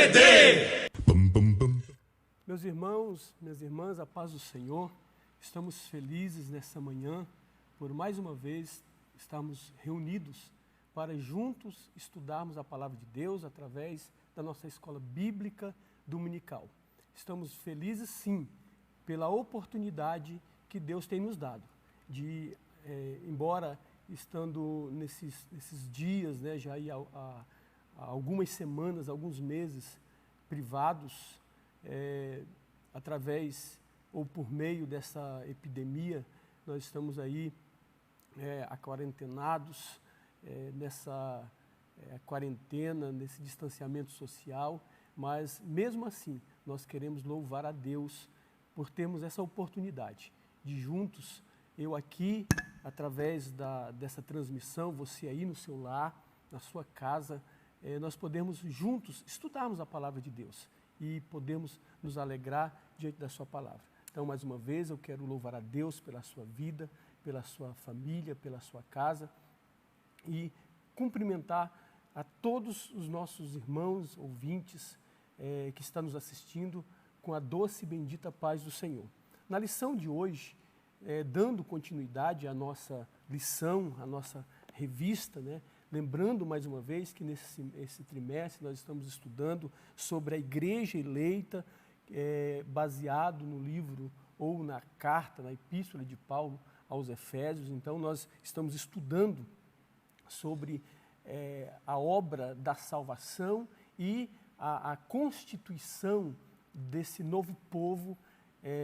EBD! Meus irmãos, minhas irmãs, a paz do Senhor, estamos felizes nessa manhã por mais uma vez estarmos reunidos para juntos estudarmos a Palavra de Deus através da nossa escola bíblica dominical. Estamos felizes sim pela oportunidade que Deus tem nos dado de, embora estando nesses dias, né, já há algumas semanas, alguns meses privados, através ou por meio dessa epidemia, nós estamos aí aquarentenados, nessa quarentena, nesse distanciamento social, mas mesmo assim nós queremos louvar a Deus por termos essa oportunidade de juntos, eu aqui, através dessa transmissão, você aí no seu lar, na sua casa, nós podemos juntos estudarmos a Palavra de Deus e podemos nos alegrar diante da sua palavra. Então, mais uma vez, eu quero louvar a Deus pela sua vida, pela sua família, pela sua casa e cumprimentar a todos os nossos irmãos, ouvintes, que estão nos assistindo com a doce e bendita paz do Senhor. Na lição de hoje, dando continuidade à nossa lição, à nossa revista, né? Lembrando mais uma vez que nesse trimestre nós estamos estudando sobre a igreja eleita, baseado no livro ou na carta, na epístola de Paulo aos Efésios. Então nós estamos estudando sobre a obra da salvação e a constituição desse novo povo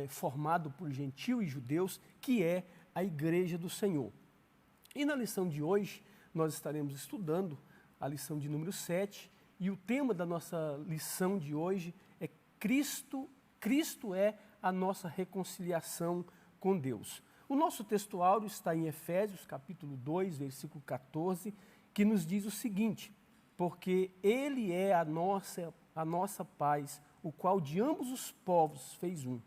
formado por gentios e judeus, que é a igreja do Senhor. E na lição de hoje, nós estaremos estudando a lição de número 7, e o tema da nossa lição de hoje é Cristo é a nossa reconciliação com Deus. O nosso textuário está em Efésios, capítulo 2, versículo 14, que nos diz o seguinte: porque Ele é a nossa paz, o qual de ambos os povos fez um,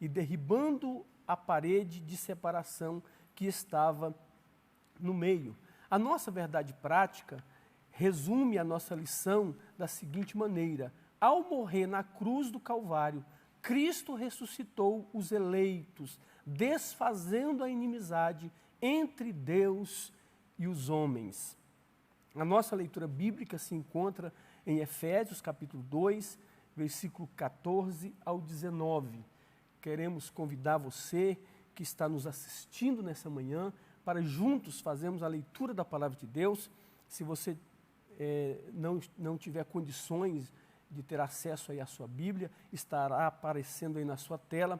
e derribando a parede de separação que estava no meio. A nossa verdade prática resume a nossa lição da seguinte maneira: ao morrer na cruz do Calvário, Cristo ressuscitou os eleitos, desfazendo a inimizade entre Deus e os homens. A nossa leitura bíblica se encontra em Efésios, capítulo 2, versículo 14 ao 19. Queremos convidar você que está nos assistindo nessa manhã para juntos fazermos a leitura da Palavra de Deus. Se você não tiver condições de ter acesso aí à sua Bíblia, estará aparecendo aí na sua tela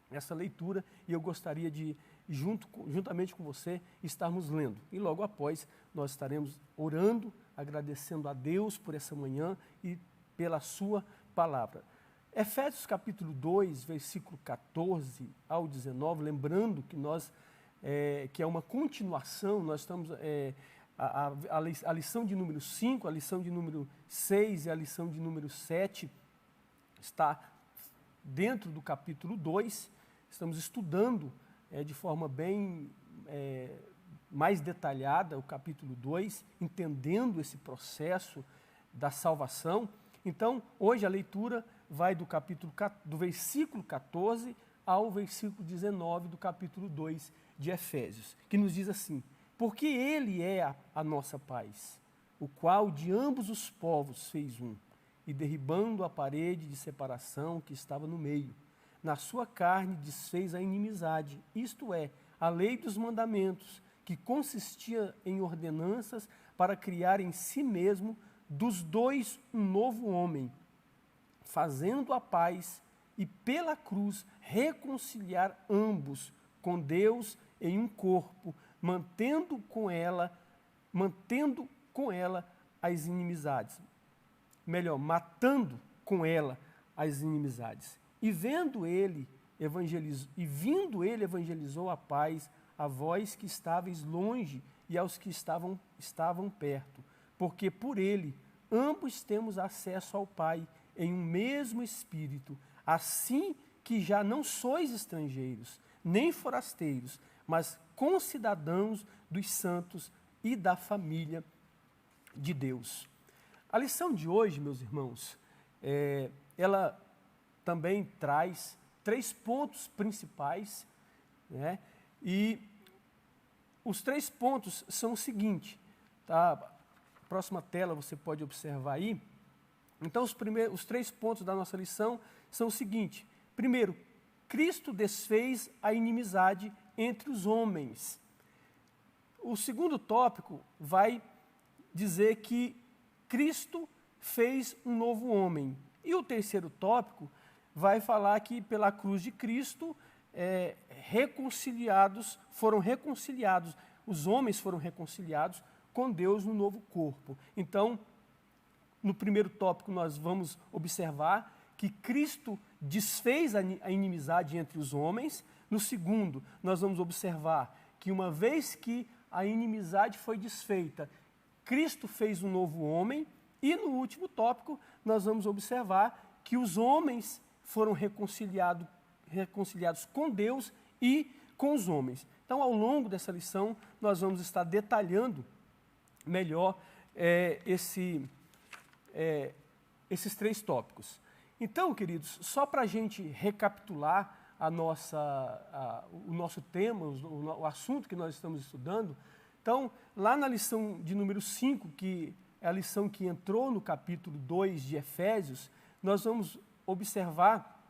essa leitura, e eu gostaria de, juntamente com você, estarmos lendo. E logo após, nós estaremos orando, agradecendo a Deus por essa manhã e pela sua palavra. Efésios capítulo 2, versículo 14 ao 19, lembrando que que é uma continuação, nós estamos, a lição de número 5, a lição de número 6 e a lição de número 7 está dentro do capítulo 2, estamos estudando de forma bem mais detalhada o capítulo 2, entendendo esse processo da salvação. Então, hoje a leitura vai do versículo 14 ao versículo 19 do capítulo 2 de Efésios, que nos diz assim: porque Ele é a nossa paz, o qual de ambos os povos fez um, e derribando a parede de separação que estava no meio, na sua carne desfez a inimizade, isto é, a lei dos mandamentos, que consistia em ordenanças para criar em si mesmo dos dois um novo homem, fazendo a paz e pela cruz reconciliar ambos com Deus em um corpo, mantendo com ela as inimizades. Melhor, matando com ela as inimizades. E vindo ele, evangelizou a paz a vós que estáveis longe e aos que estavam perto, porque por ele ambos temos acesso ao Pai em um mesmo Espírito, assim que já não sois estrangeiros, nem forasteiros, mas concidadãos dos santos e da família de Deus. A lição de hoje, meus irmãos, ela também traz 3 pontos principais, né? E os 3 pontos são o seguinte, tá? Próxima tela você pode observar aí. Então, os 3 pontos da nossa lição são o seguinte. Primeiro, Cristo desfez a inimizade entre os homens. O segundo tópico vai dizer que Cristo fez um novo homem. E o terceiro tópico vai falar que pela cruz de Cristo foram reconciliados, os homens foram reconciliados com Deus no novo corpo. Então, no primeiro tópico nós vamos observar que Cristo desfez a inimizade entre os homens. No segundo, nós vamos observar que uma vez que a inimizade foi desfeita, Cristo fez um novo homem. E no último tópico, nós vamos observar que os homens foram reconciliados com Deus e com os homens. Então, ao longo dessa lição, nós vamos estar detalhando melhor esses 3 tópicos. Então, queridos, só para a gente recapitular o nosso tema, o assunto que nós estamos estudando, então, lá na lição de número 5, que é a lição que entrou no capítulo 2 de Efésios, nós vamos observar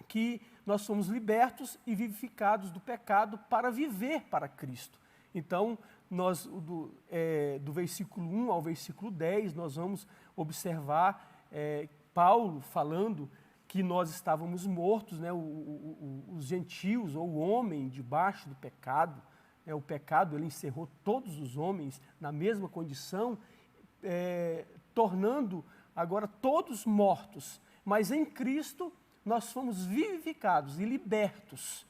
que nós somos libertos e vivificados do pecado para viver para Cristo. Então, nós, do versículo 1 ao versículo 10, nós vamos observar Paulo falando que nós estávamos mortos, né, os gentios, ou o homem debaixo do pecado. O pecado, ele encerrou todos os homens na mesma condição, tornando agora todos mortos. Mas em Cristo nós fomos vivificados e libertos.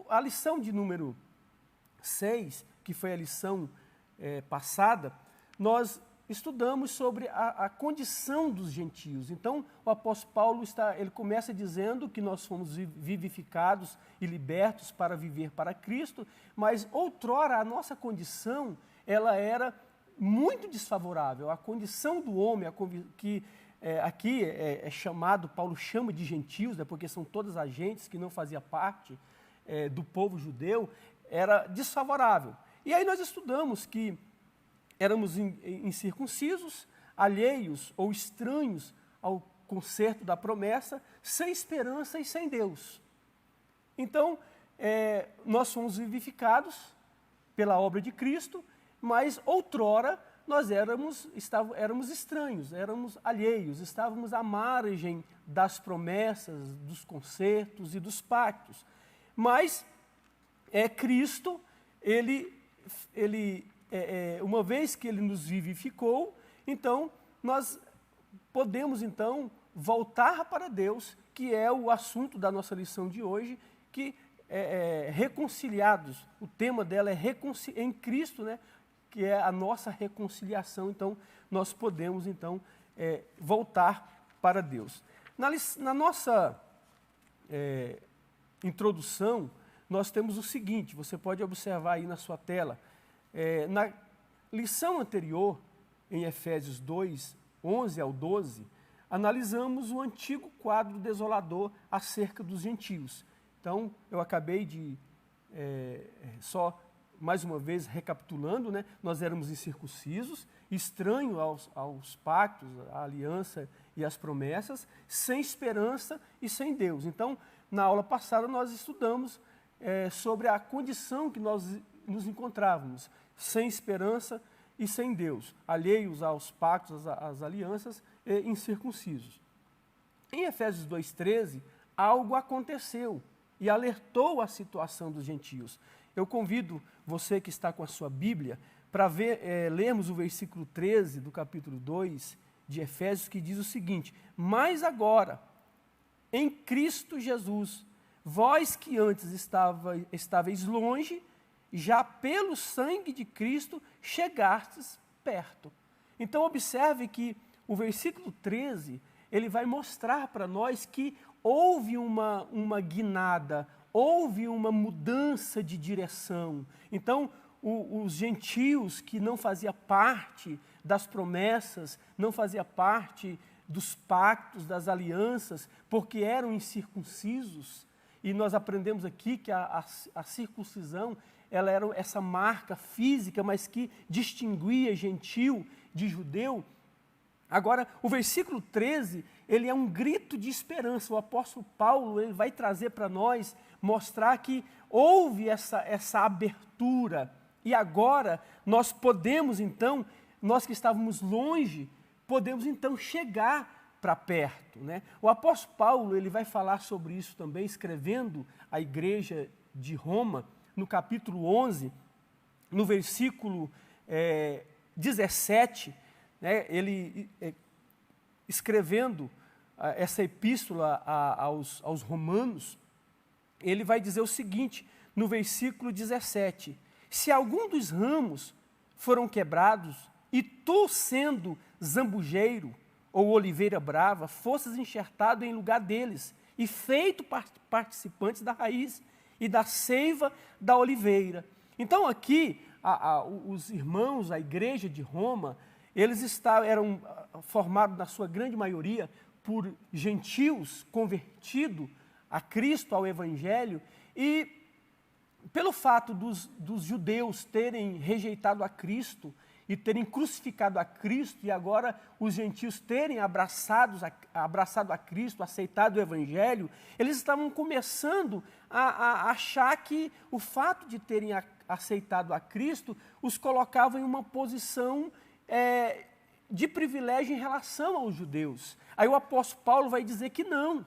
A lição de número 6, que foi a lição passada, nós estudamos sobre a condição dos gentios. Então, o apóstolo Paulo ele começa dizendo que nós fomos vivificados e libertos para viver para Cristo, mas outrora a nossa condição, ela era muito desfavorável. A condição do homem, que aqui é chamado, Paulo chama de gentios, né, porque são todas as gentes que não faziam parte do povo judeu, era desfavorável. E aí nós estudamos que éramos incircuncisos, alheios ou estranhos ao concerto da promessa, sem esperança e sem Deus. Então, nós fomos vivificados pela obra de Cristo, mas outrora nós éramos estranhos, éramos alheios, estávamos à margem das promessas, dos concertos e dos pactos. Mas Cristo, uma vez que Ele nos vivificou, então nós podemos voltar para Deus, que é o assunto da nossa lição de hoje, que reconciliados. O tema dela é em Cristo, né? Que é a nossa reconciliação. Então, nós podemos, voltar para Deus. Na nossa introdução, nós temos o seguinte, você pode observar aí na sua tela. Na lição anterior, em Efésios 2, 11 ao 12, analisamos o antigo quadro desolador acerca dos gentios. Então, eu acabei de, só mais uma vez recapitulando, né? Nós éramos incircuncisos, estranhos aos pactos, à aliança e às promessas, sem esperança e sem Deus. Então, na aula passada nós estudamos sobre a condição que nós nos encontrávamos, sem esperança e sem Deus, alheios aos pactos, às alianças e incircuncisos. Em Efésios 2,13, algo aconteceu e alertou a situação dos gentios. Eu convido você que está com a sua Bíblia para lermos o versículo 13 do capítulo 2 de Efésios, que diz o seguinte: mas agora, em Cristo Jesus, vós que antes estáveis longe, já pelo sangue de Cristo chegastes perto. Então observe que o versículo 13, ele vai mostrar para nós que houve uma guinada, houve uma mudança de direção. Então, os gentios que não faziam parte das promessas, não faziam parte dos pactos, das alianças, porque eram incircuncisos. E nós aprendemos aqui que a circuncisão, ela era essa marca física, mas que distinguia gentil de judeu. Agora, o versículo 13, ele é um grito de esperança. O apóstolo Paulo, ele vai trazer para nós, mostrar que houve essa abertura. E agora, nós podemos então, nós que estávamos longe, podemos então chegar para perto, né? O apóstolo Paulo, ele vai falar sobre isso também, escrevendo à igreja de Roma, no capítulo 11, no versículo 17, né, ele escrevendo essa epístola aos romanos, ele vai dizer o seguinte, no versículo 17, se algum dos ramos foram quebrados, e tu, sendo zambujeiro ou oliveira brava, fosses enxertado em lugar deles, e feito participantes da raiz e da seiva da oliveira. Então aqui, os irmãos, a igreja de Roma, eles eram formados, na sua grande maioria, por gentios convertidos a Cristo, ao Evangelho, e pelo fato dos judeus terem rejeitado a Cristo e terem crucificado a Cristo, e agora os gentios terem abraçado a Cristo, aceitado o Evangelho, eles estavam começando a achar que o fato de terem aceitado a Cristo os colocava em uma posição de privilégio em relação aos judeus. Aí o apóstolo Paulo vai dizer que não,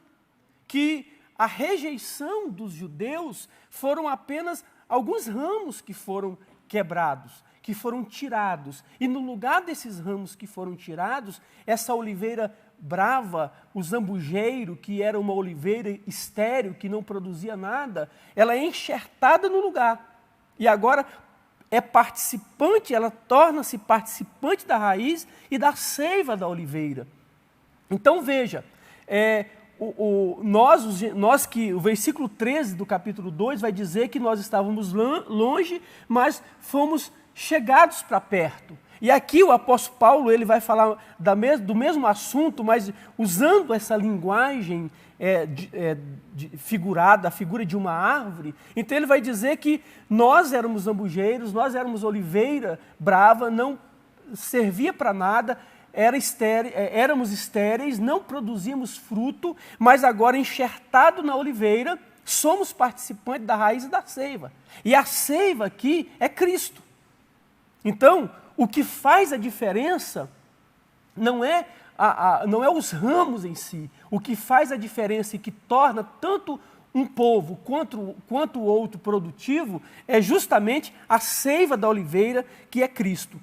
que a rejeição dos judeus foram apenas alguns ramos que foram quebrados, que foram tirados. E no lugar desses ramos que foram tirados, essa oliveira brava, o zambujeiro, que era uma oliveira estéril, que não produzia nada, ela é enxertada no lugar. E agora é participante, ela torna-se participante da raiz e da seiva da oliveira. Então veja, o versículo 13 do capítulo 2 vai dizer que nós estávamos longe, mas fomos chegados para perto. E aqui o apóstolo Paulo, ele vai falar do mesmo assunto, mas usando essa linguagem figurada, a figura de uma árvore. Então ele vai dizer que nós éramos zambujeiros, nós éramos oliveira brava, não servia para nada, éramos estéreis, não produzíamos fruto, mas agora enxertado na oliveira, somos participantes da raiz e da seiva. E a seiva aqui é Cristo. Então, o que faz a diferença não é os ramos em si. O que faz a diferença e que torna tanto um povo quanto o outro produtivo é justamente a seiva da oliveira, que é Cristo.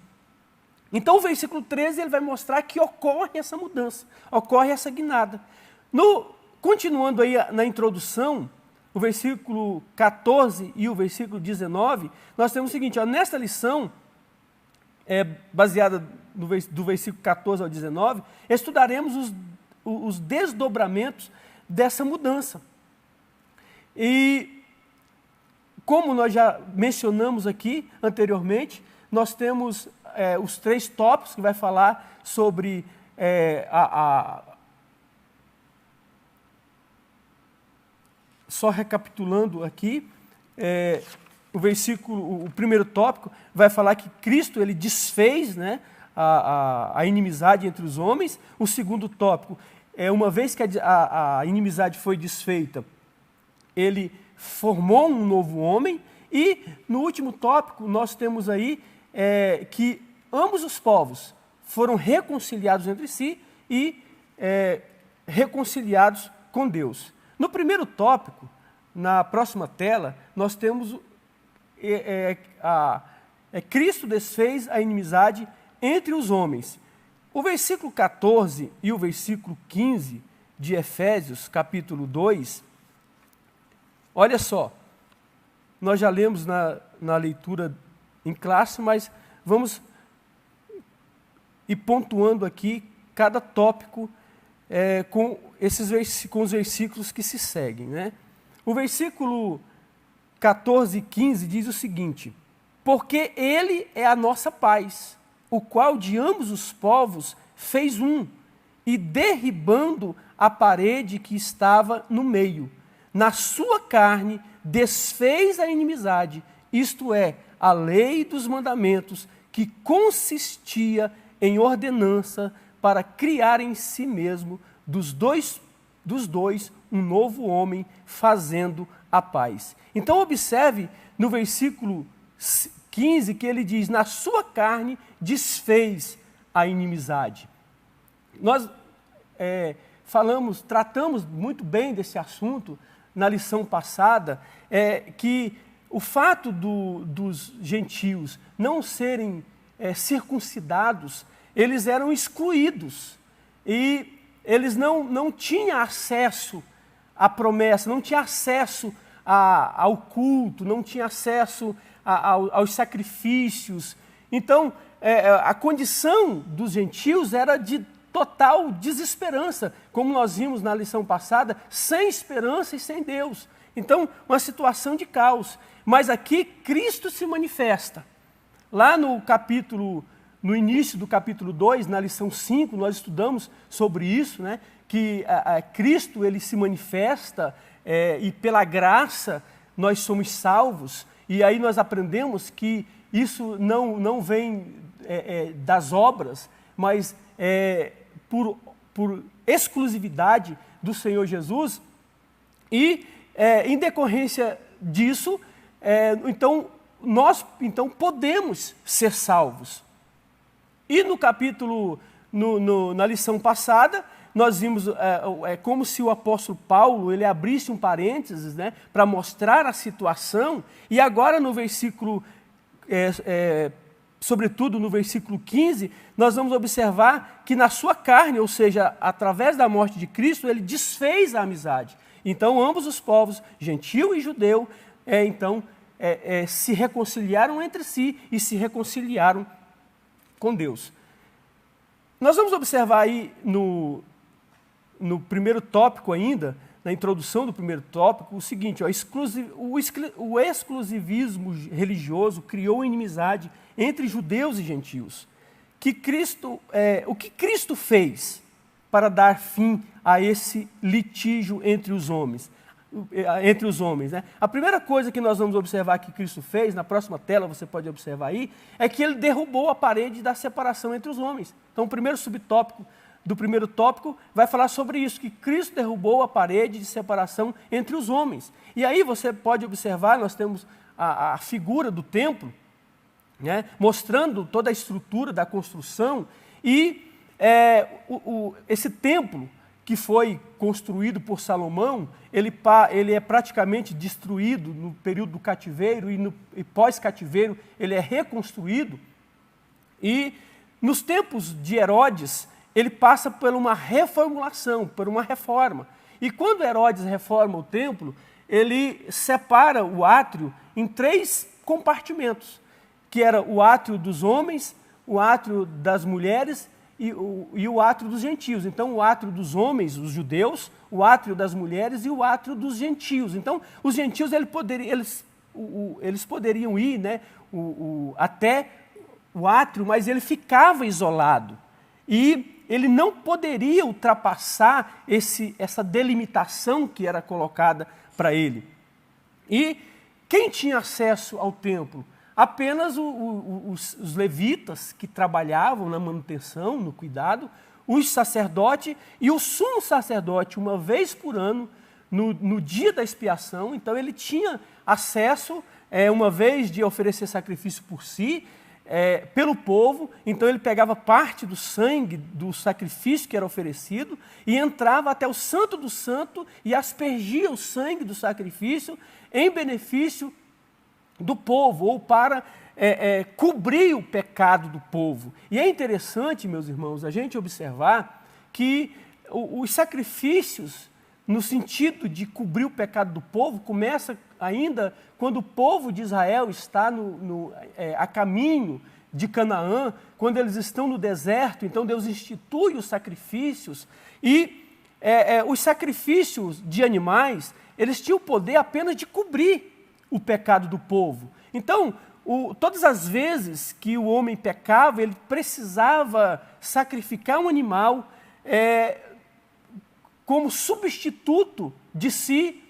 Então o versículo 13 ele vai mostrar que ocorre essa mudança, ocorre essa guinada. Continuando aí na introdução, o versículo 14 e o versículo 19, nós temos o seguinte, nesta lição, baseada do versículo 14 ao 19, estudaremos os desdobramentos dessa mudança. E, como nós já mencionamos aqui anteriormente, nós temos os 3 tópicos que vai falar sobre só recapitulando aqui, o primeiro tópico vai falar que Cristo ele desfez, né, a inimizade entre os homens. O segundo tópico uma vez que a inimizade foi desfeita, ele formou um novo homem. E no último tópico nós temos aí que ambos os povos foram reconciliados entre si e reconciliados com Deus. No primeiro tópico, na próxima tela, nós temos Cristo desfez a inimizade entre os homens. O versículo 14 e o versículo 15 de Efésios, capítulo 2, olha só, nós já lemos na leitura em classe, mas vamos ir pontuando aqui cada tópico com os versículos que se seguem, né? O versículo 14 e 15 diz o seguinte: porque ele é a nossa paz, o qual de ambos os povos fez um, e derribando a parede que estava no meio. Na sua carne desfez a inimizade, isto é, a lei dos mandamentos, que consistia em ordenança para criar em si mesmo dos dois um novo homem, fazendo a paz. Então observe no versículo 15 que ele diz, na sua carne desfez a inimizade. Nós tratamos muito bem desse assunto na lição passada, que o fato dos gentios não serem circuncidados, eles eram excluídos e eles não tinham acesso à promessa, não tinham acesso ao culto, não tinham acesso aos sacrifícios. Então, a condição dos gentios era de total desesperança, como nós vimos na lição passada, sem esperança e sem Deus. Então, uma situação de caos. Mas aqui Cristo se manifesta. Lá no início do capítulo 2, na lição 5, nós estudamos sobre isso, né? Que Cristo ele se manifesta e pela graça nós somos salvos. E aí nós aprendemos que isso não vem das obras, mas por exclusividade do Senhor Jesus. E em decorrência disso, nós podemos ser salvos. E no capítulo, na lição passada, nós vimos como se o apóstolo Paulo ele abrisse um parênteses, né, para mostrar a situação, e agora no versículo, sobretudo no versículo 15, nós vamos observar que na sua carne, ou seja, através da morte de Cristo, ele desfez a amizade. Então, ambos os povos, gentio e judeu, se reconciliaram entre si e se reconciliaram com Deus. Nós vamos observar aí no primeiro tópico ainda, na introdução do primeiro tópico, o seguinte, o exclusivismo religioso criou inimizade entre judeus e gentios. O que Cristo fez para dar fim a esse litígio entre os homens? Né? A primeira coisa que nós vamos observar que Cristo fez, na próxima tela você pode observar aí, é que ele derrubou a parede da separação entre os homens. Então o primeiro subtópico do primeiro tópico vai falar sobre isso, que Cristo derrubou a parede de separação entre os homens. E aí você pode observar, nós temos a figura do templo, né, mostrando toda a estrutura da construção, e esse templo que foi construído por Salomão, ele é praticamente destruído no período do cativeiro e pós-cativeiro ele é reconstruído. E nos tempos de Herodes, ele passa por uma reformulação, por uma reforma. E quando Herodes reforma o templo, ele separa o átrio em 3 compartimentos, que era o átrio dos homens, o átrio das mulheres e o átrio dos gentios. Então, o átrio dos homens, os judeus, o átrio das mulheres e o átrio dos gentios. Então, os gentios eles poderiam ir, né, até o átrio, mas ele ficava isolado. E ele não poderia ultrapassar essa delimitação que era colocada para ele. E quem tinha acesso ao templo? Apenas os levitas que trabalhavam na manutenção, no cuidado, os sacerdotes e o sumo sacerdote, uma vez por ano, no dia da expiação. Então ele tinha acesso, uma vez de oferecer sacrifício por si, pelo povo. Então ele pegava parte do sangue do sacrifício que era oferecido e entrava até o Santo do Santo e aspergia o sangue do sacrifício em benefício do povo, ou para cobrir o pecado do povo. E é interessante, meus irmãos, a gente observar que os sacrifícios, no sentido de cobrir o pecado do povo, começa ainda quando o povo de Israel está a caminho de Canaã, quando eles estão no deserto. Então Deus institui os sacrifícios, e os sacrifícios de animais, eles tinham o poder apenas de cobrir o pecado do povo. Então, todas as vezes que o homem pecava, ele precisava sacrificar um animal como substituto de si,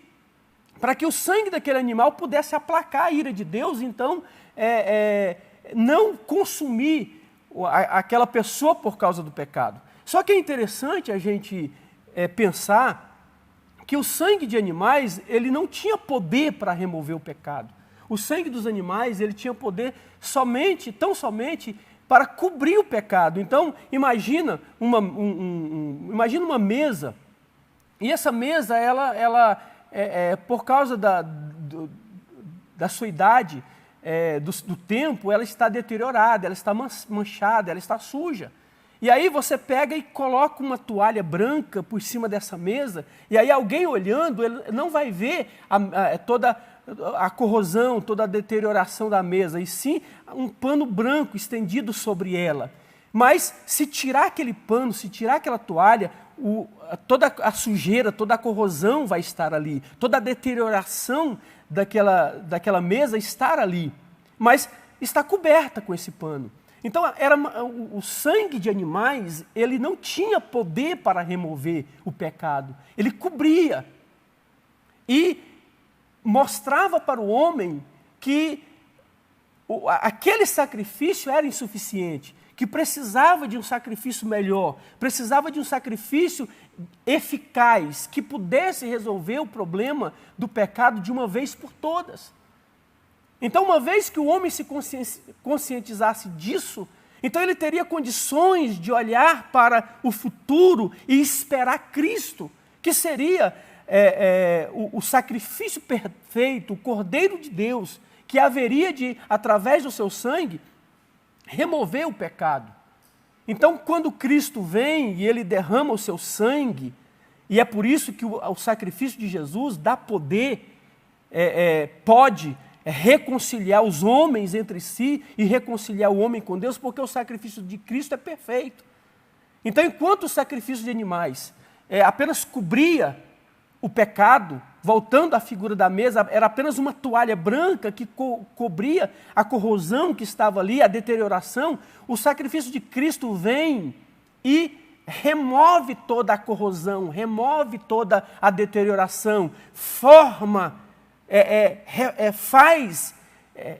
para que o sangue daquele animal pudesse aplacar a ira de Deus, então não consumir aquela pessoa por causa do pecado. Só que é interessante a gente pensar que o sangue de animais, ele não tinha poder para remover o pecado. O sangue dos animais, ele tinha poder tão somente para cobrir o pecado. Então, imagina uma mesa, e essa mesa, ela por causa da sua idade, do tempo, ela está deteriorada, ela está manchada, ela está suja. E aí você pega e coloca uma toalha branca por cima dessa mesa, e aí alguém olhando, ele não vai ver toda a corrosão, toda a deterioração da mesa, e sim um pano branco estendido sobre ela. Mas se tirar aquele pano, se tirar aquela toalha, toda a sujeira, toda a corrosão vai estar ali, toda a deterioração daquela mesa estar ali, mas está coberta com esse pano. Então, o sangue de animais, ele não tinha poder para remover o pecado, ele cobria e mostrava para o homem que aquele sacrifício era insuficiente, que precisava de um sacrifício melhor, precisava de um sacrifício eficaz, que pudesse resolver o problema do pecado de uma vez por todas. Então, uma vez que o homem se conscientizasse disso, então ele teria condições de olhar para o futuro e esperar Cristo, que seria o sacrifício perfeito, o Cordeiro de Deus, que haveria de, através do seu sangue, remover o pecado. Então, quando Cristo vem e ele derrama o seu sangue, e é por isso que o sacrifício de Jesus dá poder, pode reconciliar os homens entre si e reconciliar o homem com Deus, porque o sacrifício de Cristo é perfeito. Então, enquanto o sacrifício de animais apenas cobria o pecado, voltando à figura da mesa, era apenas uma toalha branca que cobria a corrosão que estava ali, a deterioração, o sacrifício de Cristo vem e remove toda a corrosão, remove toda a deterioração,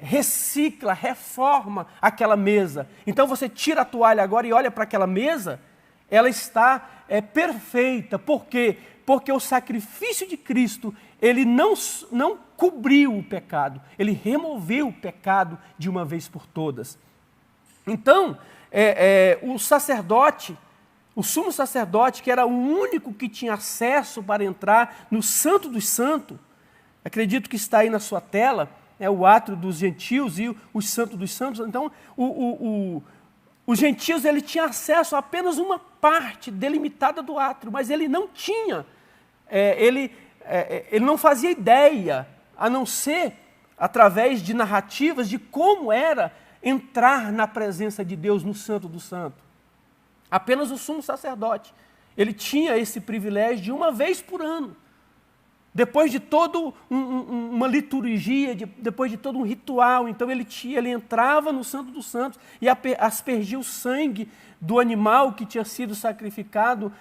recicla, reforma aquela mesa. Então você tira a toalha agora e olha para aquela mesa, ela está perfeita. Por quê? Porque o sacrifício de Cristo, ele não cobriu o pecado, ele removeu o pecado de uma vez por todas. Então, o sacerdote, o sumo sacerdote, que era o único que tinha acesso para entrar no Santo dos Santos, acredito que está aí na sua tela, o átrio dos gentios e o Santo dos Santos. Então, os gentios, ele tinha acesso a apenas uma parte delimitada do átrio, mas ele não tinha, ele não fazia ideia, a não ser através de narrativas de como era entrar na presença de Deus no Santo do Santo. Apenas o sumo sacerdote, ele tinha esse privilégio de uma vez por ano, depois de toda uma liturgia, depois de todo um ritual. Então ele entrava no Santo dos Santos e aspergia o sangue do animal que tinha sido sacrificado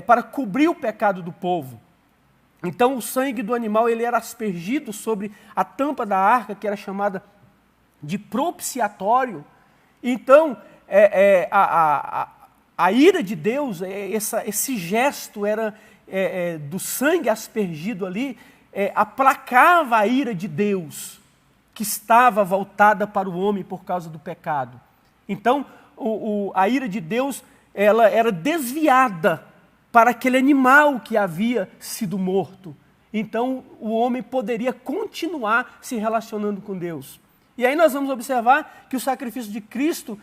para cobrir o pecado do povo. Então o sangue do animal ele era aspergido sobre a tampa da arca, que era chamada de propiciatório. Então a ira de Deus, esse gesto era do sangue aspergido ali, aplacava a ira de Deus, que estava voltada para o homem por causa do pecado. Então, a ira de Deus, ela era desviada para aquele animal que havia sido morto. Então, o homem poderia continuar se relacionando com Deus. E aí nós vamos observar que o sacrifício de Cristo,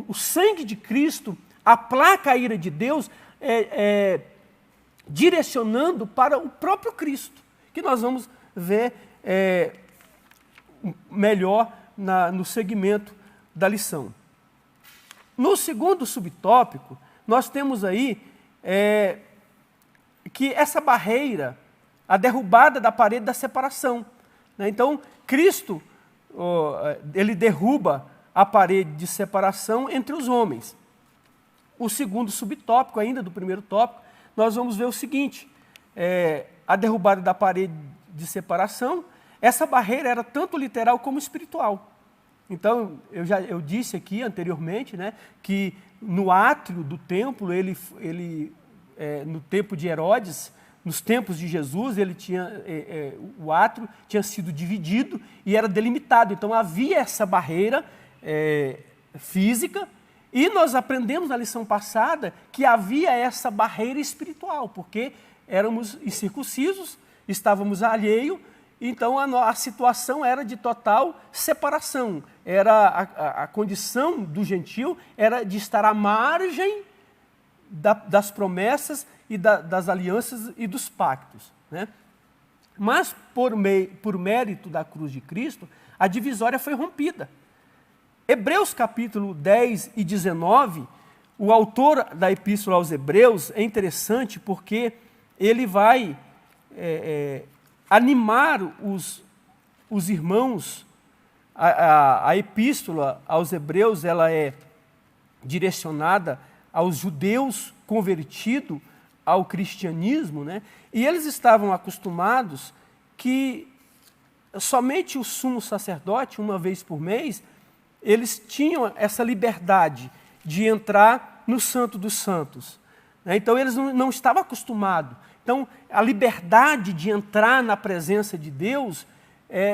o sangue de Cristo aplaca a ira de Deus, direcionando para o próprio Cristo, que nós vamos ver melhor no segmento da lição. No segundo subtópico, nós temos aí que essa barreira, a derrubada da parede da separação. Então, Cristo, ele derruba a parede de separação entre os homens. o segundo subtópico ainda do primeiro tópico, nós vamos ver o seguinte, a derrubada da parede de separação. Essa barreira era tanto literal como espiritual. Então, eu disse aqui anteriormente, né, que no átrio do templo, no tempo de Herodes, nos tempos de Jesus, o átrio tinha sido dividido e era delimitado. Então, havia essa barreira física, e nós aprendemos na lição passada que havia essa barreira espiritual, porque éramos incircuncisos, estávamos alheios. Então, a situação era de total separação. A condição do gentil era de estar à margem das promessas e das alianças e dos pactos, né? Mas, por mérito da cruz de Cristo, a divisória foi rompida. Hebreus capítulo 10 e 19, o autor da Epístola aos Hebreus é interessante porque ele vai animar os irmãos. A Epístola aos Hebreus, ela é direcionada aos judeus convertidos ao cristianismo, né? E eles estavam acostumados que somente o sumo sacerdote, uma vez por mês, eles tinham essa liberdade de entrar no Santo dos Santos, né? Então, eles não estavam acostumados. Então, a liberdade de entrar na presença de Deus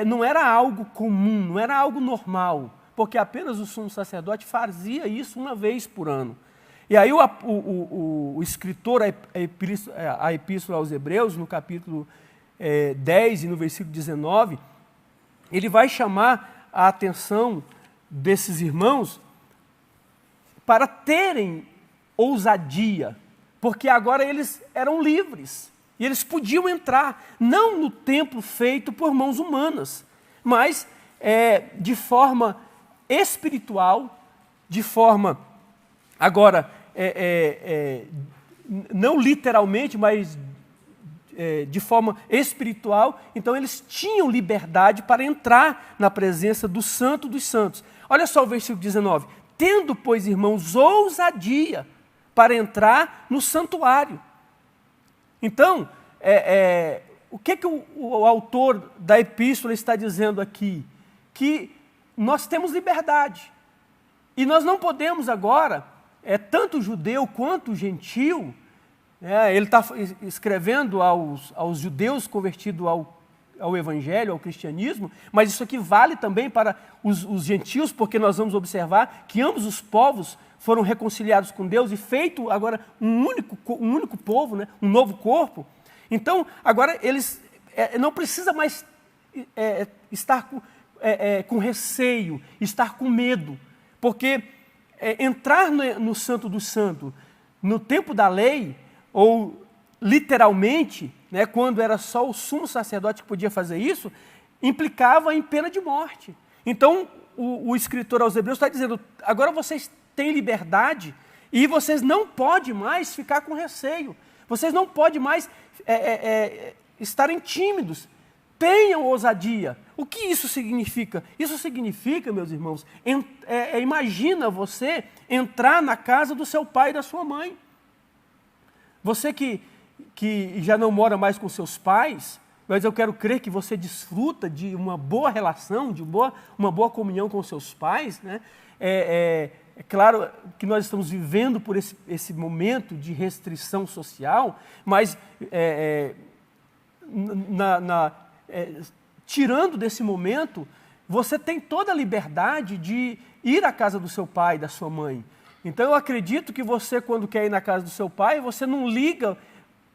não era algo comum, não era algo normal, porque apenas o sumo sacerdote fazia isso uma vez por ano. E aí o escritor, a Epístola aos Hebreus, no capítulo 10 e no versículo 19, ele vai chamar a atenção desses irmãos para terem ousadia, porque agora eles eram livres, e eles podiam entrar, não no templo feito por mãos humanas, mas de forma espiritual, de forma, agora, não literalmente, mas de forma espiritual. Então eles tinham liberdade para entrar na presença do Santo dos Santos. Olha só o versículo 19. Tendo, pois, irmãos, ousadia para entrar no santuário. Então, o que o autor da epístola está dizendo aqui? Que nós temos liberdade. E nós não podemos agora, tanto judeu quanto gentil, ele está escrevendo aos judeus convertidos ao evangelho, ao cristianismo, mas isso aqui vale também para os gentios, porque nós vamos observar que ambos os povos foram reconciliados com Deus e feito agora um único povo, né? Um novo corpo. Então, agora eles não precisam mais estar com receio, estar com medo, porque entrar no Santo dos Santos, no tempo da lei, ou literalmente, né, quando era só o sumo sacerdote que podia fazer isso, implicava em pena de morte. Então, o escritor aos Hebreus está dizendo, agora vocês têm liberdade e vocês não podem mais ficar com receio, vocês não podem mais estarem tímidos, tenham ousadia. O que isso significa? Isso significa, meus irmãos, imagina você entrar na casa do seu pai e da sua mãe. Você que já não mora mais com seus pais, mas eu quero crer que você desfruta de uma boa relação, de uma boa comunhão com seus pais, né? É claro que nós estamos vivendo por esse momento de restrição social, mas tirando desse momento, você tem toda a liberdade de ir à casa do seu pai, da sua mãe. Então, eu acredito que você, quando quer ir na casa do seu pai, você não liga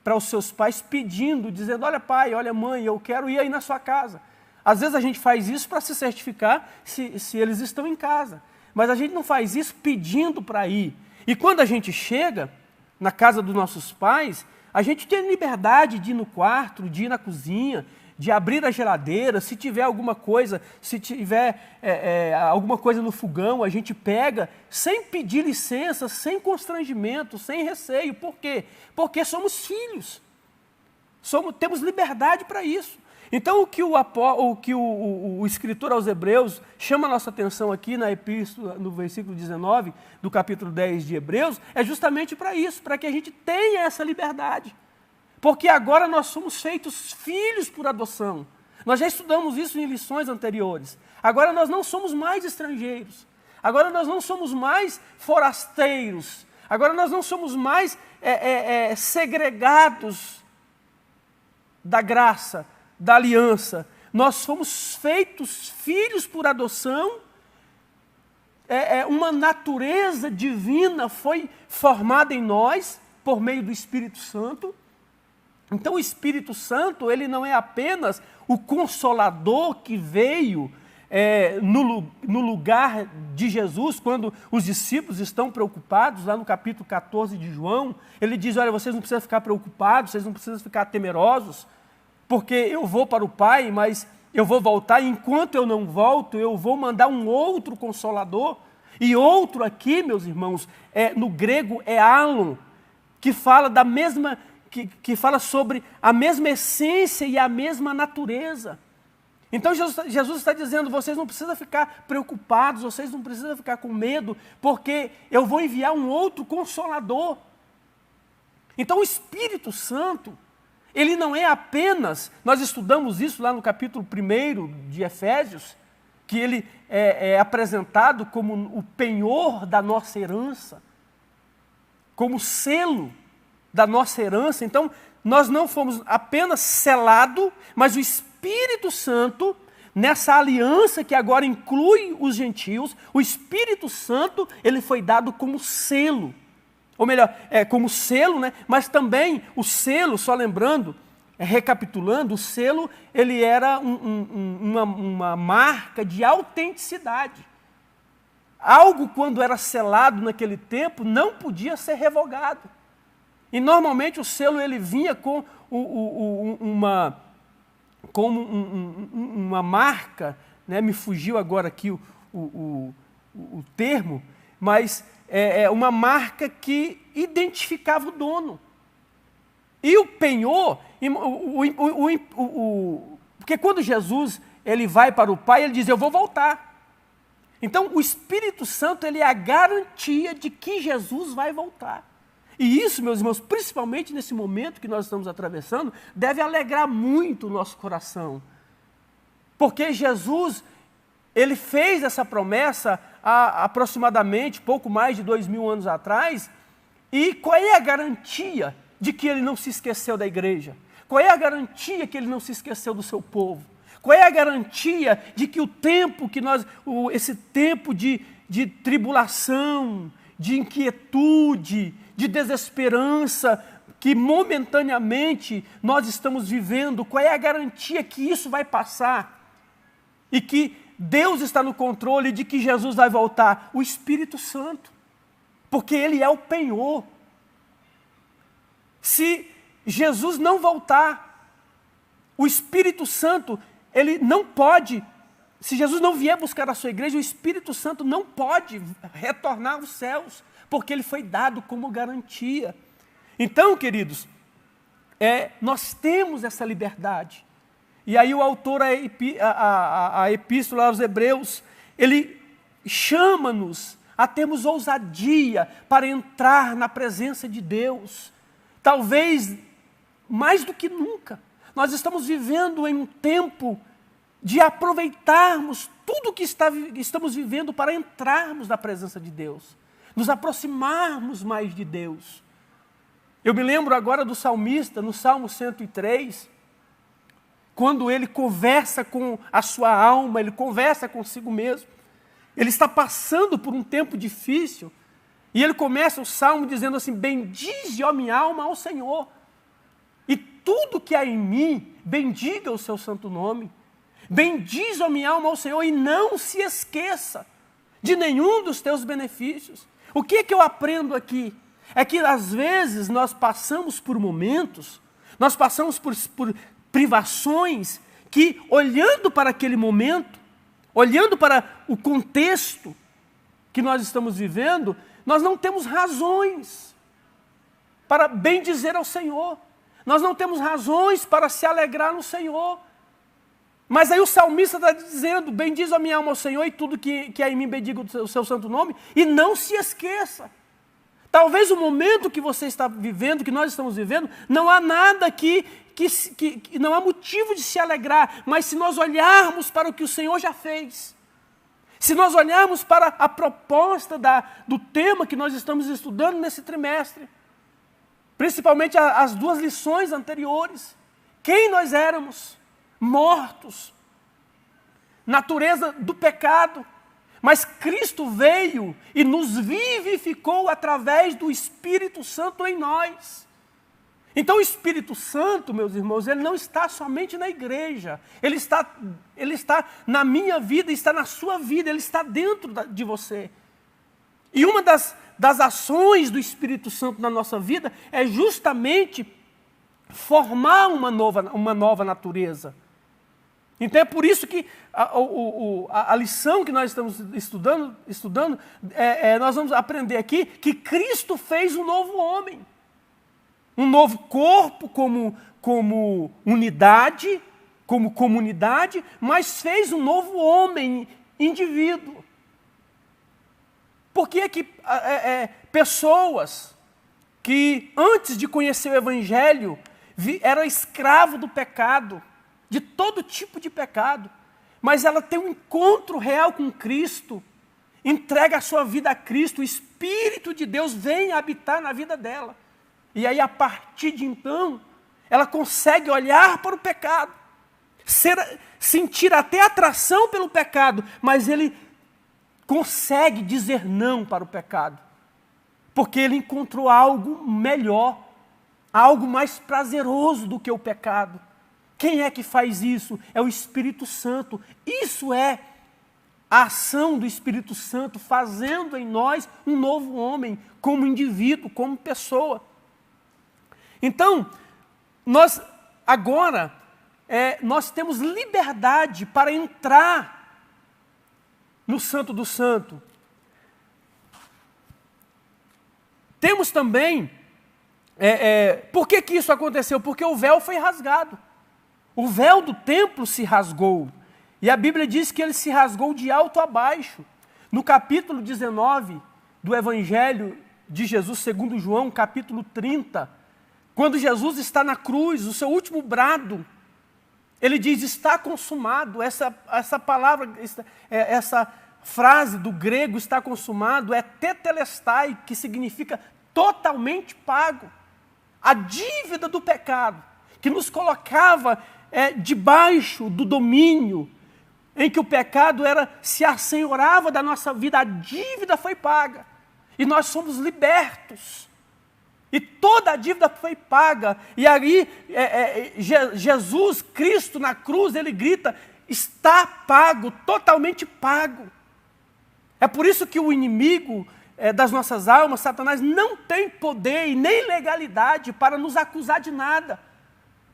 para os seus pais pedindo, dizendo, olha pai, olha mãe, eu quero ir aí na sua casa. Às vezes a gente faz isso para se certificar se eles estão em casa. Mas a gente não faz isso pedindo para ir. E quando a gente chega na casa dos nossos pais, a gente tem liberdade de ir no quarto, de ir na cozinha, de abrir a geladeira, se tiver alguma coisa, se tiver alguma coisa no fogão, a gente pega, sem pedir licença, sem constrangimento, sem receio. Por quê? Porque somos filhos. Temos liberdade para isso. Então, o que o escritor aos Hebreus chama a nossa atenção aqui na epístola, no versículo 19 do capítulo 10 de Hebreus, é justamente para isso, para que a gente tenha essa liberdade. Porque agora nós somos feitos filhos por adoção. Nós já estudamos isso em lições anteriores. Agora nós não somos mais estrangeiros. Agora nós não somos mais forasteiros. Agora nós não somos mais segregados da graça, da aliança. Nós fomos feitos filhos por adoção. Uma natureza divina foi formada em nós por meio do Espírito Santo. Então o Espírito Santo, ele não é apenas o Consolador que veio no lugar de Jesus, quando os discípulos estão preocupados, lá no capítulo 14 de João, ele diz, olha, vocês não precisam ficar preocupados, vocês não precisam ficar temerosos, porque eu vou para o Pai, mas eu vou voltar, e enquanto eu não volto, eu vou mandar um outro Consolador. E outro aqui, meus irmãos, no grego é alon, que fala da mesma, que fala sobre a mesma essência e a mesma natureza. Então Jesus está dizendo, vocês não precisam ficar preocupados, vocês não precisam ficar com medo, porque eu vou enviar um outro Consolador. Então o Espírito Santo, ele não é apenas, nós estudamos isso lá no capítulo 1 de Efésios, que ele é apresentado como o penhor da nossa herança, como selo da nossa herança. Então, nós não fomos apenas selados, mas o Espírito Santo, nessa aliança que agora inclui os gentios, o Espírito Santo, ele foi dado como selo. Ou melhor, como selo, né? Mas também o selo, só lembrando, recapitulando, o selo, ele era uma marca de autenticidade. Algo, quando era selado naquele tempo, não podia ser revogado. E normalmente o selo ele vinha com uma marca, né? Me fugiu agora aqui o termo, mas uma marca que identificava o dono. E o penhor, porque quando Jesus ele vai para o Pai, ele diz, eu vou voltar. Então o Espírito Santo ele é a garantia de que Jesus vai voltar. E isso, meus irmãos, principalmente nesse momento que nós estamos atravessando, deve alegrar muito o nosso coração. Porque Jesus, ele fez essa promessa há aproximadamente pouco mais de 2000 anos atrás, e qual é a garantia de que ele não se esqueceu da igreja? Qual é a garantia que ele não se esqueceu do seu povo? Qual é a garantia de que o tempo que esse tempo de tribulação, de inquietude, de desesperança, que momentaneamente nós estamos vivendo, qual é a garantia que isso vai passar? E que Deus está no controle de que Jesus vai voltar? O Espírito Santo, porque Ele é o penhor. Se Jesus não voltar, o Espírito Santo, ele não pode, se Jesus não vier buscar a sua igreja, o Espírito Santo não pode retornar aos céus, porque ele foi dado como garantia. Então, queridos, nós temos essa liberdade. E aí o autor, a epístola aos Hebreus, ele chama-nos a termos ousadia para entrar na presença de Deus. Talvez, mais do que nunca, nós estamos vivendo em um tempo de aproveitarmos tudo que estamos vivendo para entrarmos na presença de Deus, nos aproximarmos mais de Deus. Eu me lembro agora do salmista, no Salmo 103, quando ele conversa com a sua alma, ele conversa consigo mesmo, ele está passando por um tempo difícil, e ele começa o salmo dizendo assim, bendize, ó minha alma, ao Senhor, e tudo que há em mim, bendiga o seu santo nome. Bendize, ó minha alma, ao Senhor, e não se esqueça de nenhum dos teus benefícios. O que é que eu aprendo aqui? É que às vezes nós passamos por momentos, nós passamos por privações que, olhando para aquele momento, olhando para o contexto que nós estamos vivendo, nós não temos razões para bendizer ao Senhor. Nós não temos razões para se alegrar no Senhor. Mas aí o salmista está dizendo, bendiz a minha alma ao Senhor e tudo que é em mim bendiga o seu santo nome, e não se esqueça. Talvez o momento que você está vivendo, que nós estamos vivendo, não há nada que não há motivo de se alegrar, mas se nós olharmos para o que o Senhor já fez, se nós olharmos para a proposta do tema que nós estamos estudando nesse trimestre, principalmente as duas lições anteriores, quem nós éramos? Mortos, natureza do pecado, mas Cristo veio e nos vivificou através do Espírito Santo em nós. Então o Espírito Santo, meus irmãos, ele não está somente na igreja, ele está na minha vida, está na sua vida, ele está dentro de você. E uma das ações do Espírito Santo na nossa vida é justamente formar uma nova natureza. Então é por isso que a lição que nós estamos estudando nós vamos aprender aqui que Cristo fez um novo homem. Um novo corpo como unidade, como comunidade, mas fez um novo homem, indivíduo. Por que que pessoas que antes de conhecer o Evangelho eram escravos do pecado, de todo tipo de pecado, mas ela tem um encontro real com Cristo, entrega a sua vida a Cristo, o Espírito de Deus vem habitar na vida dela. E aí, a partir de então, ela consegue olhar para o pecado, sentir até atração pelo pecado, mas ele consegue dizer não para o pecado, porque ele encontrou algo melhor, algo mais prazeroso do que o pecado. Quem é que faz isso? É o Espírito Santo. Isso é a ação do Espírito Santo fazendo em nós um novo homem, como indivíduo, como pessoa. Então, nós temos liberdade para entrar no Santo do Santo. Temos também, por que isso aconteceu? Porque o véu foi rasgado. O véu do templo se rasgou. E a Bíblia diz que ele se rasgou de alto a baixo. No capítulo 19 do Evangelho de Jesus, segundo João, capítulo 30, quando Jesus está na cruz, o seu último brado, ele diz, está consumado. Essa palavra, essa frase do grego, está consumado, é tetelestai, que significa totalmente pago. A dívida do pecado, que nos colocava debaixo do domínio, em que o pecado se assenhorava da nossa vida, a dívida foi paga. E nós somos libertos. E toda a dívida foi paga. E aí, Jesus, Cristo na cruz, ele grita, está pago, totalmente pago. É por isso que o inimigo das nossas almas, Satanás, não tem poder e nem legalidade para nos acusar de nada.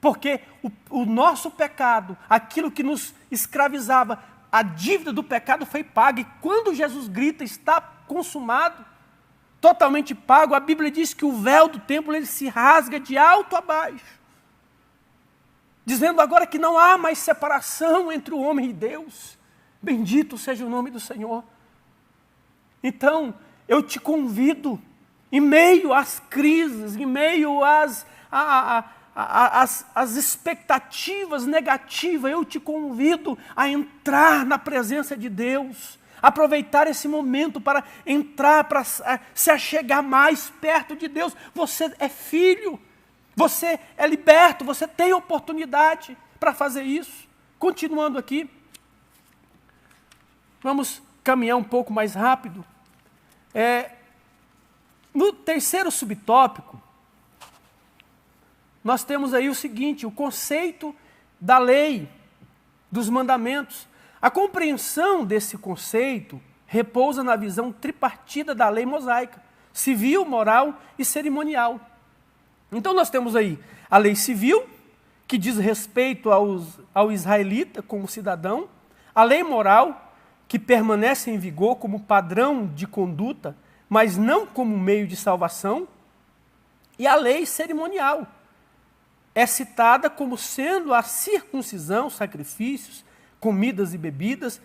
Porque o nosso pecado, aquilo que nos escravizava, a dívida do pecado foi paga. E quando Jesus grita, está consumado, totalmente pago, a Bíblia diz que o véu do templo ele se rasga de alto a baixo, dizendo agora que não há mais separação entre o homem e Deus. Bendito seja o nome do Senhor. Então, eu te convido, em meio às crises, em meio às expectativas negativas, eu te convido a entrar na presença de Deus, aproveitar esse momento para entrar, para se achegar mais perto de Deus. Você é filho, você é liberto, você tem oportunidade para fazer isso. Continuando aqui, vamos caminhar um pouco mais rápido. No terceiro subtópico, nós temos aí o seguinte, o conceito da lei, dos mandamentos. A compreensão desse conceito repousa na visão tripartida da lei mosaica, civil, moral e cerimonial. Então nós temos aí a lei civil, que diz respeito ao israelita como cidadão, a lei moral, que permanece em vigor como padrão de conduta, mas não como meio de salvação, e a lei cerimonial, é citada como sendo a circuncisão, sacrifícios, comidas e bebidas,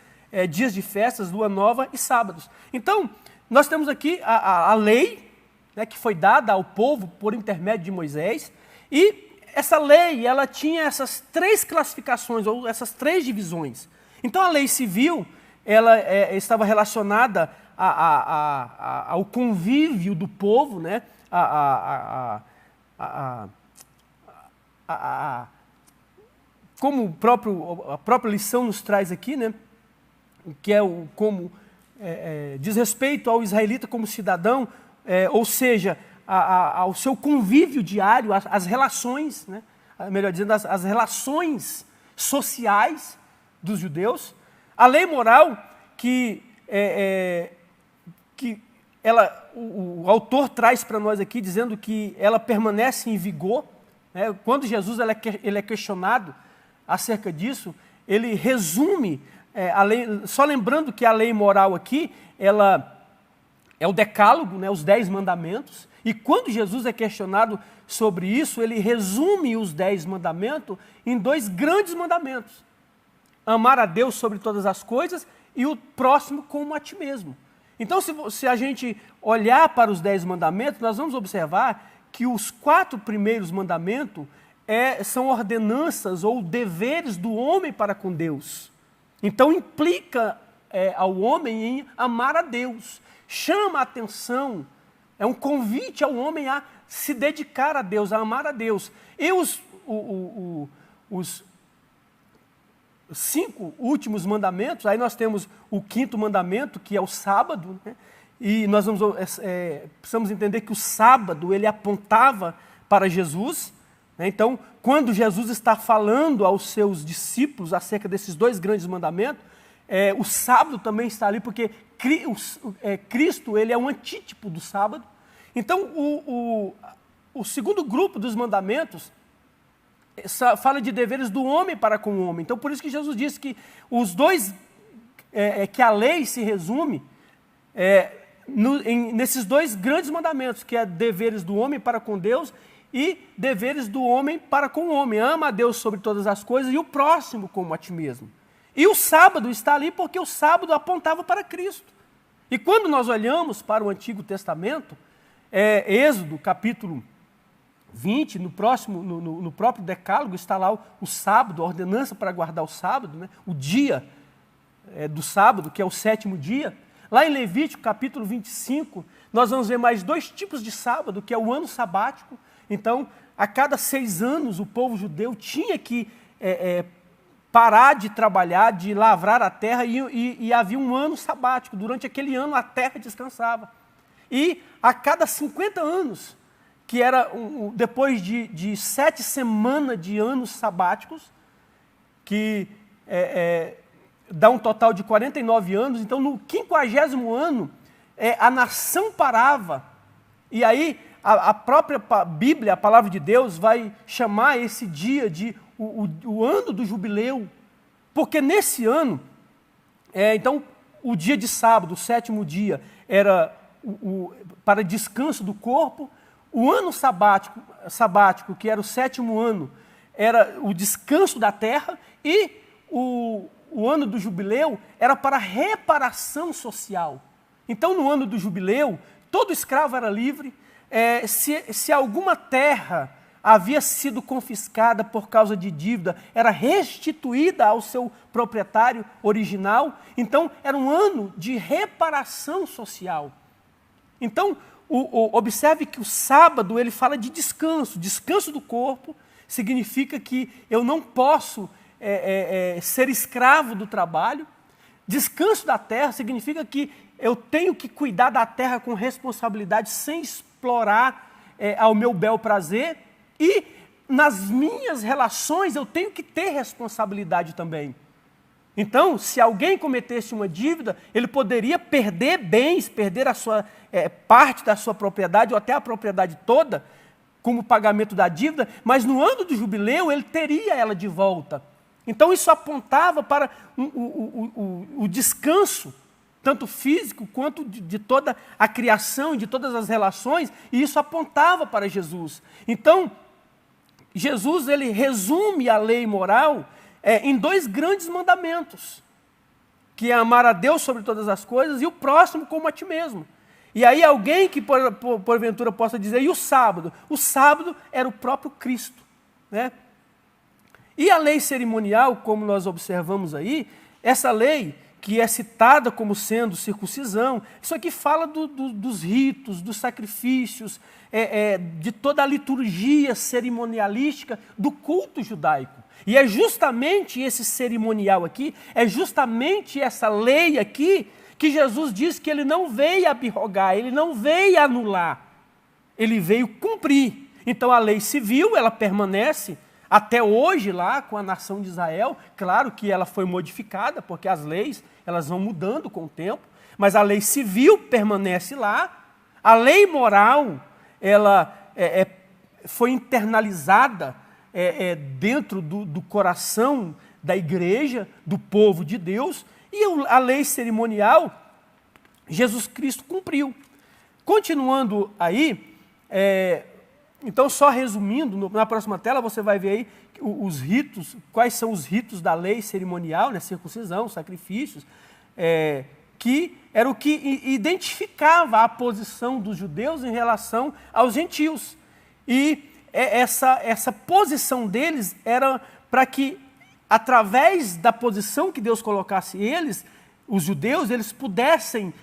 dias de festas, lua nova e sábados. Então, nós temos aqui a lei, né, que foi dada ao povo por intermédio de Moisés, e essa lei, ela tinha essas 3 classificações, ou essas 3 divisões. Então, a lei civil, ela estava relacionada ao convívio do povo, né, como a própria lição nos traz aqui, né, que é como diz respeito ao israelita como cidadão, ou seja, ao seu convívio diário, às relações, né, melhor dizendo, as relações sociais dos judeus. A lei moral que o autor traz para nós aqui, dizendo que ela permanece em vigor, né? Quando Jesus ele é questionado acerca disso, ele resume a lei, só lembrando que a lei moral aqui, ela é o decálogo, né, os 10 mandamentos, e quando Jesus é questionado sobre isso, ele resume os 10 mandamentos em 2 grandes mandamentos: amar a Deus sobre todas as coisas e o próximo como a ti mesmo. Então, se a gente olhar para os 10 mandamentos, nós vamos observar que os 4 primeiros mandamentos são ordenanças ou deveres do homem para com Deus. Então, implica ao homem em amar a Deus, chama a atenção, é um convite ao homem a se dedicar a Deus, a amar a Deus. E os 5 últimos mandamentos, aí nós temos o 5º mandamento, que é o sábado, né? E nós precisamos entender que o sábado, ele apontava para Jesus, né? Então, quando Jesus está falando aos seus discípulos acerca desses 2 grandes mandamentos, o sábado também está ali, porque Cristo, ele é um antítipo do sábado. Então, o segundo grupo dos mandamentos fala de deveres do homem para com o homem. Então, por isso que Jesus disse que os 2, que a lei se resume nesses 2 grandes mandamentos, que é deveres do homem para com Deus e deveres do homem para com o homem. Ama a Deus sobre todas as coisas e o próximo como a ti mesmo. E o sábado está ali porque o sábado apontava para Cristo. E quando nós olhamos para o Antigo Testamento, Êxodo, capítulo 20, no próprio decálogo, está lá o sábado, a ordenança para guardar o sábado, né? O dia do sábado, que é o 7º dia. Lá em Levítico, capítulo 25, nós vamos ver mais 2 tipos de sábado, que é o ano sabático. Então, a cada 6 anos, o povo judeu tinha que parar de trabalhar, de lavrar a terra, e havia um ano sabático. Durante aquele ano, a terra descansava. E a cada 50 anos, que era depois de 7 semanas de anos sabáticos, que dá um total de 49 anos, então no 50º ano, a nação parava, e aí a própria Bíblia, a palavra de Deus, vai chamar esse dia de o ano do jubileu, porque nesse ano, então o dia de sábado, o 7º dia, era para descanso do corpo. O ano sabático, que era o 7º ano, era o descanso da terra, e o ano do jubileu era para reparação social. Então, no ano do jubileu, todo escravo era livre. Se alguma terra havia sido confiscada por causa de dívida, era restituída ao seu proprietário original. Então, era um ano de reparação social. Então, observe que o sábado, ele fala de descanso. Descanso do corpo significa que eu não posso ser escravo do trabalho. Descanso da terra significa que eu tenho que cuidar da terra com responsabilidade, sem explorar ao meu bel prazer. E nas minhas relações eu tenho que ter responsabilidade também. Então, se alguém cometesse uma dívida, ele poderia perder bens, perder a sua parte da sua propriedade, ou até a propriedade toda, como pagamento da dívida, mas no ano do jubileu ele teria ela de volta. Então, isso apontava para o descanso, tanto físico quanto de toda a criação, de todas as relações, e isso apontava para Jesus. Então, Jesus, ele resume a lei moral em dois grandes mandamentos, que é amar a Deus sobre todas as coisas e o próximo como a ti mesmo. E aí alguém que porventura possa dizer, e o sábado? O sábado era o próprio Cristo, né? E a lei cerimonial, como nós observamos aí, essa lei que é citada como sendo circuncisão, isso aqui fala dos ritos, dos sacrifícios, de toda a liturgia cerimonialística do culto judaico. E é justamente esse cerimonial aqui, é justamente essa lei aqui, que Jesus diz que ele não veio abrogar, ele não veio anular, ele veio cumprir. Então a lei civil, ela permanece até hoje lá com a nação de Israel. Claro que ela foi modificada, porque as leis elas vão mudando com o tempo, mas a lei civil permanece lá. A lei moral, ela foi internalizada dentro do coração da igreja, do povo de Deus, e a lei cerimonial, Jesus Cristo cumpriu. Continuando aí, então só resumindo, na próxima tela você vai ver aí os ritos, quais são os ritos da lei cerimonial, né, circuncisão, sacrifícios, que era o que identificava a posição dos judeus em relação aos gentios. E essa posição deles era para que, através da posição que Deus colocasse eles, os judeus, eles pudessem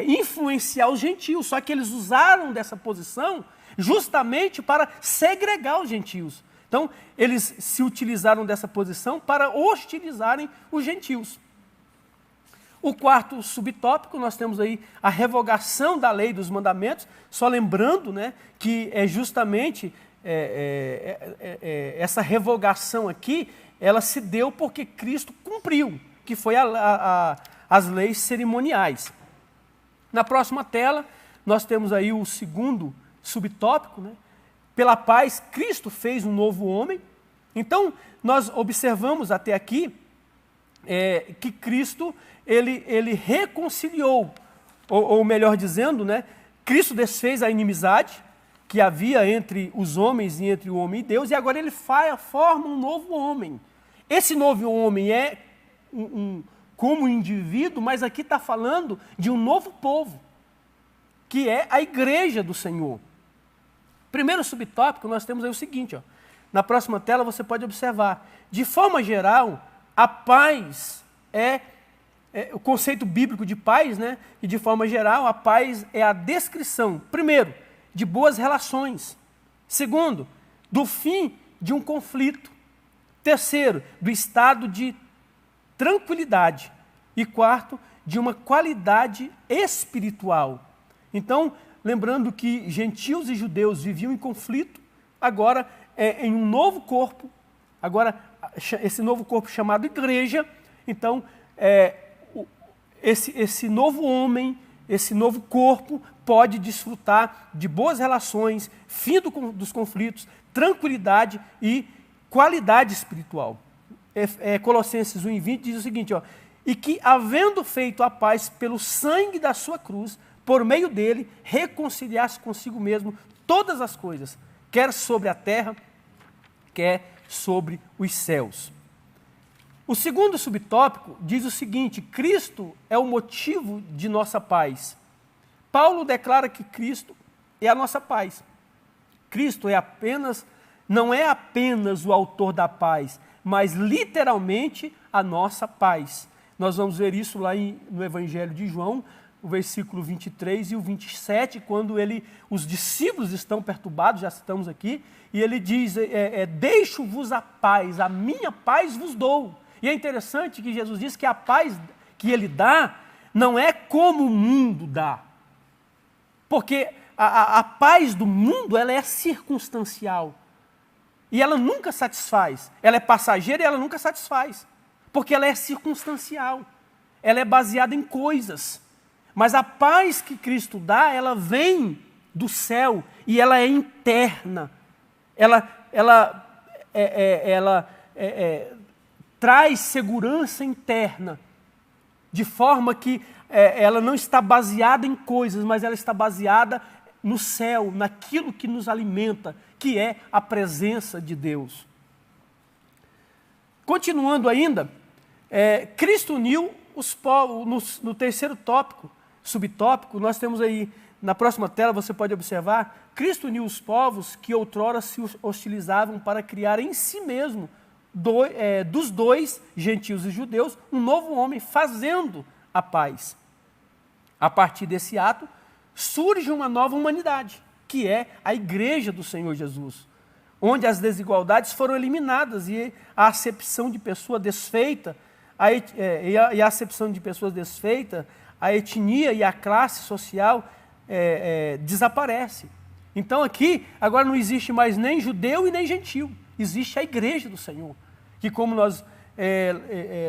influenciar os gentios. Só que eles usaram dessa posição justamente para segregar os gentios. Então, eles se utilizaram dessa posição para hostilizarem os gentios. O quarto subtópico, nós temos aí a revogação da lei dos mandamentos, só lembrando, né, que é justamente essa revogação aqui, ela se deu porque Cristo cumpriu, que foi as leis cerimoniais. Na próxima tela, nós temos aí o segundo subtópico, né? Pela paz, Cristo fez um novo homem. Então, nós observamos até aqui que Cristo, ele reconciliou, ou melhor dizendo, né? Cristo desfez a inimizade que havia entre os homens e entre o homem e Deus, e agora ele forma um novo homem. Esse novo homem é como indivíduo, mas aqui está falando de um novo povo, que é a igreja do Senhor. Primeiro subtópico, nós temos aí o seguinte, ó, na próxima tela você pode observar. De forma geral, a paz o conceito bíblico de paz, né? E de forma geral, a paz é a descrição, primeiro, de boas relações. Segundo, do fim de um conflito. Terceiro, do estado de tranquilidade. E quarto, de uma qualidade espiritual. Então, lembrando que gentios e judeus viviam em conflito, agora em um novo corpo, agora esse novo corpo chamado igreja. Então, esse novo homem, esse novo corpo pode desfrutar de boas relações, fim dos conflitos, tranquilidade e qualidade espiritual. Colossenses 1:20 diz o seguinte, ó, e que, havendo feito a paz pelo sangue da sua cruz, por meio dele, reconciliasse consigo mesmo todas as coisas, quer sobre a terra, quer sobre os céus. O segundo subtópico diz o seguinte: Cristo é o motivo de nossa paz. Paulo declara que Cristo é a nossa paz. Cristo não é apenas o autor da paz, mas literalmente a nossa paz. Nós vamos ver isso lá no Evangelho de João, o versículo 23 e o 27, quando os discípulos estão perturbados, já citamos aqui, e ele diz, deixo-vos a paz, a minha paz vos dou. E é interessante que Jesus diz que a paz que ele dá não é como o mundo dá. Porque a paz do mundo, ela é circunstancial. E ela nunca satisfaz. Ela é passageira e ela nunca satisfaz. Porque ela é circunstancial. Ela é baseada em coisas. Mas a paz que Cristo dá, ela vem do céu e ela é interna. Ela traz segurança interna, de forma que ela não está baseada em coisas, mas ela está baseada no céu, naquilo que nos alimenta, que é a presença de Deus. Continuando ainda, Cristo uniu os povos, no terceiro tópico, subtópico, nós temos aí, na próxima tela você pode observar, Cristo uniu os povos que outrora se hostilizavam para criar em si mesmo, dos dois, gentios e judeus, um novo homem, fazendo a paz. A partir desse ato, surge uma nova humanidade, que é a Igreja do Senhor Jesus, onde as desigualdades foram eliminadas e a acepção de pessoa desfeita, a acepção de pessoas desfeita, a etnia e a classe social desaparece. Então aqui, agora não existe mais nem judeu e nem gentil, existe a Igreja do Senhor, que como nós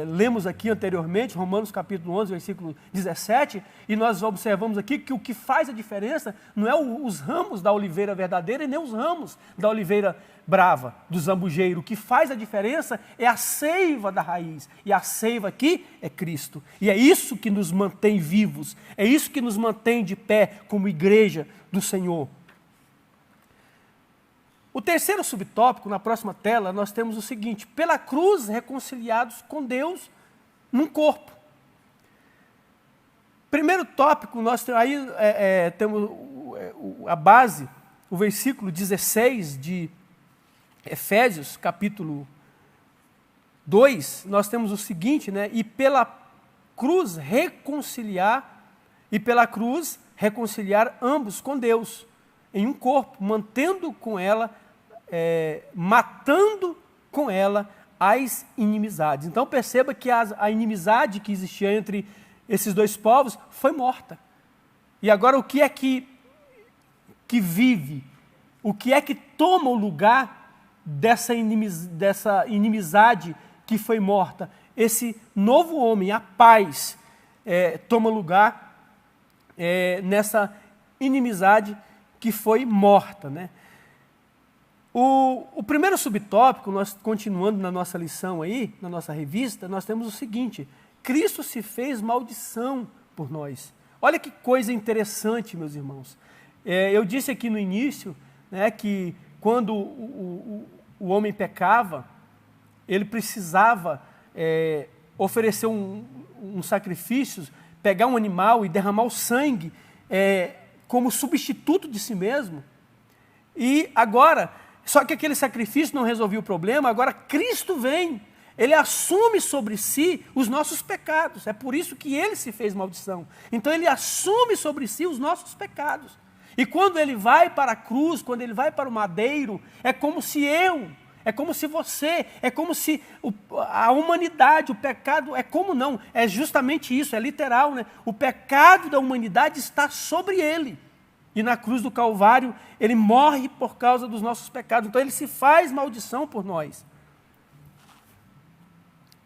lemos aqui anteriormente, Romanos capítulo 11, versículo 17, e nós observamos aqui que o que faz a diferença não é os ramos da oliveira verdadeira e nem os ramos da oliveira brava, do zambujeiro. O que faz a diferença é a seiva da raiz, e a seiva aqui é Cristo. E é isso que nos mantém vivos, é isso que nos mantém de pé como Igreja do Senhor. O terceiro subtópico, na próxima tela, nós temos o seguinte: pela cruz reconciliados com Deus num corpo. Primeiro tópico, nós temos a base, o versículo 16 de Efésios, capítulo 2, nós temos o seguinte, né? E pela cruz reconciliar ambos com Deus, em um corpo, mantendo com ela, matando com ela as inimizades. Então perceba que a inimizade que existia entre esses dois povos foi morta. E agora o que é que vive? O que é que toma o lugar dessa inimizade que foi morta? Esse novo homem, a paz, toma lugar nessa inimizade que foi morta, né? O primeiro subtópico, nós continuando na nossa lição aí, na nossa revista, nós temos o seguinte: Cristo se fez maldição por nós. Olha que coisa interessante, meus irmãos. Eu disse aqui no início, né, que quando o homem pecava, ele precisava oferecer um sacrifício, pegar um animal e derramar o sangue como substituto de si mesmo. E agora, só que aquele sacrifício não resolvia o problema, agora Cristo vem, Ele assume sobre si os nossos pecados, é por isso que Ele se fez maldição. Então Ele assume sobre si os nossos pecados. E quando Ele vai para a cruz, quando Ele vai para o madeiro, é como se é como se você, é como se a humanidade, o pecado, é justamente isso, é literal, né? O pecado da humanidade está sobre Ele. E na cruz do Calvário, Ele morre por causa dos nossos pecados. Então Ele se faz maldição por nós.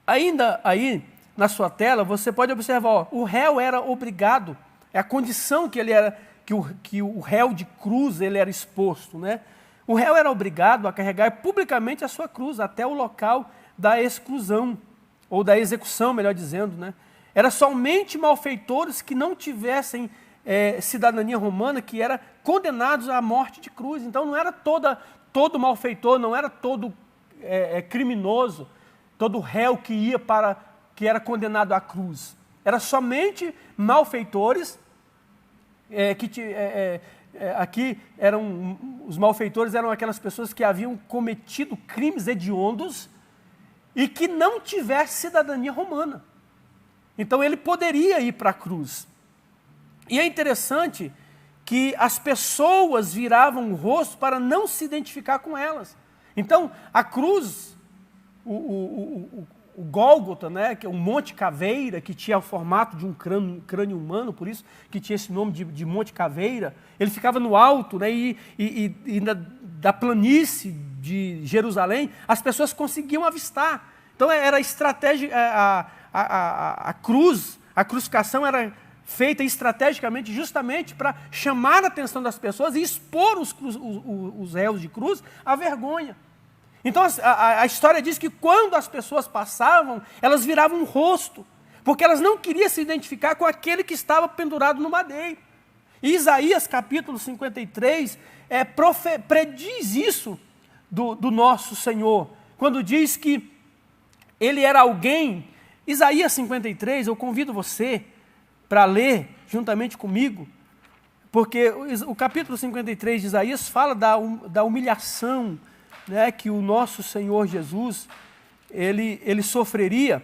Ainda aí, na sua tela, você pode observar, o réu era obrigado, é a condição que ele era, que o réu de cruz ele era exposto, né? O réu era obrigado a carregar publicamente a sua cruz até o local da exclusão, ou da execução, melhor dizendo, né? Era somente malfeitores que não tivessem cidadania romana, que eram condenados à morte de cruz. Então não era todo malfeitor, não era todo criminoso, todo réu que era condenado à cruz. Era somente malfeitores, aqui os malfeitores eram aquelas pessoas que haviam cometido crimes hediondos e que não tivessem cidadania romana. Então ele poderia ir para a cruz. E é interessante que as pessoas viravam o rosto para não se identificar com elas. Então, a cruz, o Gólgota, né, que é um monte caveira, que tinha o formato de um crânio humano, por isso que tinha esse nome de Monte Caveira, ele ficava no alto, né, e da planície de Jerusalém, as pessoas conseguiam avistar. Então, era a estratégia, a crucificação era feita estrategicamente justamente para chamar a atenção das pessoas e expor os réus de cruz à vergonha. Então a história diz que quando as pessoas passavam, elas viravam o rosto, porque elas não queriam se identificar com aquele que estava pendurado no madeiro. E Isaías capítulo 53 prediz isso do nosso Senhor, quando diz que ele era alguém, Isaías 53, eu convido você para ler juntamente comigo, porque o capítulo 53 de Isaías fala da humilhação, né, que o nosso Senhor Jesus, ele sofreria.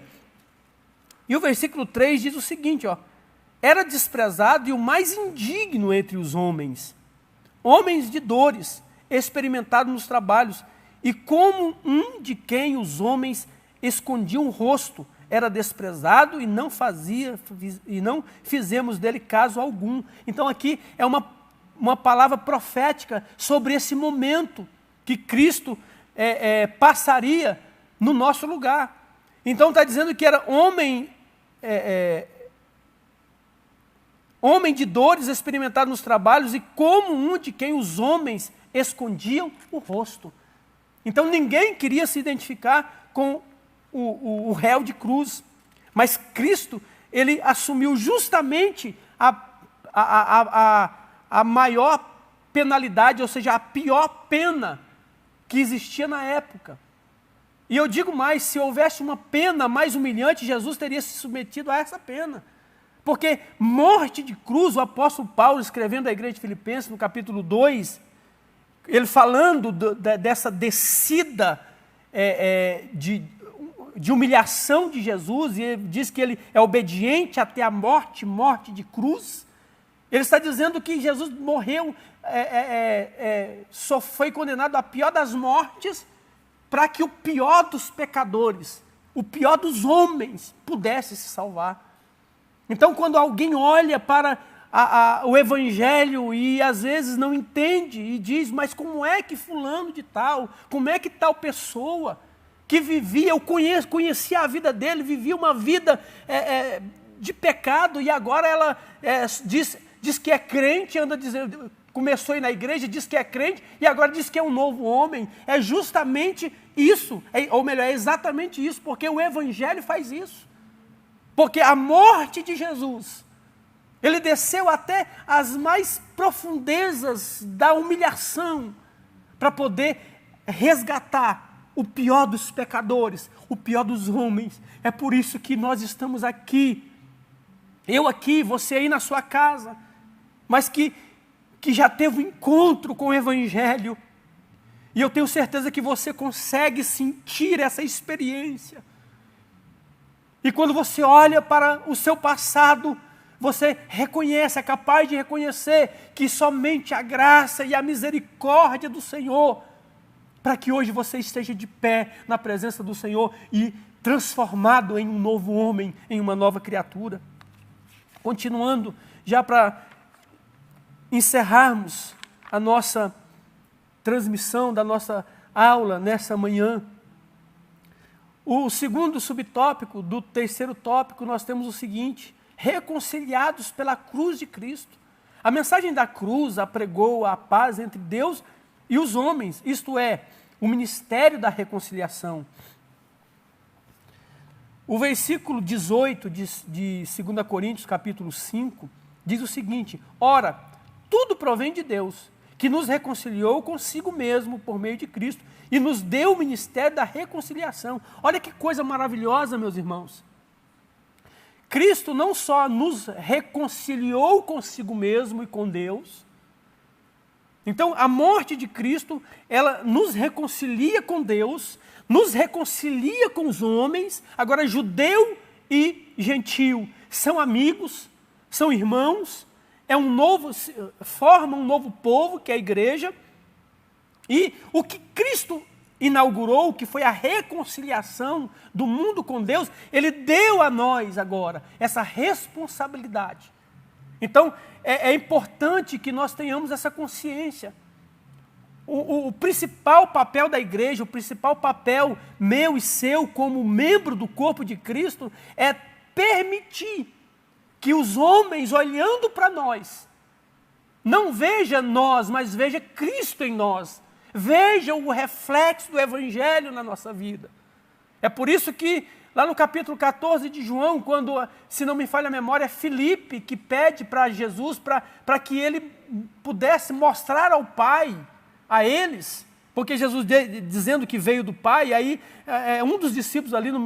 E o versículo 3 diz o seguinte, ó, era desprezado e o mais indigno entre os homens, homens de dores, experimentado nos trabalhos, e como um de quem os homens escondiam o rosto, era desprezado e não fizemos dele caso algum. Então aqui é uma palavra profética sobre esse momento que Cristo passaria no nosso lugar. Então está dizendo que era homem de dores, experimentado nos trabalhos, e como um de quem os homens escondiam o rosto. Então ninguém queria se identificar com o réu de cruz, mas Cristo, ele assumiu justamente a maior penalidade, ou seja, a pior pena que existia na época. E eu digo mais, se houvesse uma pena mais humilhante, Jesus teria se submetido a essa pena. Porque morte de cruz, o apóstolo Paulo, escrevendo à igreja de Filipenses, no capítulo 2, ele falando dessa descida de humilhação de Jesus, e ele diz que ele é obediente até a morte de cruz. Ele está dizendo que Jesus morreu, só foi condenado à pior das mortes, para que o pior dos pecadores, o pior dos homens, pudesse se salvar. Então, quando alguém olha para o Evangelho e às vezes não entende e diz, mas como é que fulano de tal, como é que tal pessoa que vivia, eu conhecia a vida dele, vivia uma vida de pecado e agora ela diz que é crente, anda dizendo, começou a ir na igreja, diz que é crente e agora diz que é um novo homem. É justamente isso, ou melhor, é exatamente isso, porque o Evangelho faz isso. Porque a morte de Jesus, ele desceu até as mais profundezas da humilhação para poder resgatar o pior dos pecadores, o pior dos homens. É por isso que nós estamos aqui, eu aqui, você aí na sua casa, mas que já teve um encontro com o Evangelho, e eu tenho certeza que você consegue sentir essa experiência. E quando você olha para o seu passado, você reconhece, é capaz de reconhecer que somente a graça e a misericórdia do Senhor, para que hoje você esteja de pé na presença do Senhor e transformado em um novo homem, em uma nova criatura. Continuando, já para encerrarmos a nossa transmissão da nossa aula nessa manhã, o segundo subtópico do terceiro tópico, nós temos o seguinte: reconciliados pela cruz de Cristo. A mensagem da cruz apregou a paz entre Deus e os homens, isto é, o ministério da reconciliação. O versículo 18 de 2 Coríntios, capítulo 5, diz o seguinte: ora, tudo provém de Deus, que nos reconciliou consigo mesmo por meio de Cristo e nos deu o ministério da reconciliação. Olha que coisa maravilhosa, meus irmãos. Cristo não só nos reconciliou consigo mesmo e com Deus. Então, a morte de Cristo, ela nos reconcilia com Deus, nos reconcilia com os homens. Agora, judeu e gentil são amigos, são irmãos, formam um novo povo, que é a igreja. E o que Cristo inaugurou, que foi a reconciliação do mundo com Deus, Ele deu a nós agora essa responsabilidade. Então, é importante que nós tenhamos essa consciência. O principal papel da igreja, o principal papel meu e seu como membro do corpo de Cristo é permitir que os homens, olhando para nós, não vejam nós, mas vejam Cristo em nós. Vejam o reflexo do Evangelho na nossa vida. É por isso que, lá no capítulo 14 de João, quando, se não me falha a memória, é Filipe que pede para Jesus, para que ele pudesse mostrar ao Pai, a eles, Porque Jesus dizendo que veio do Pai, aí um dos discípulos ali, não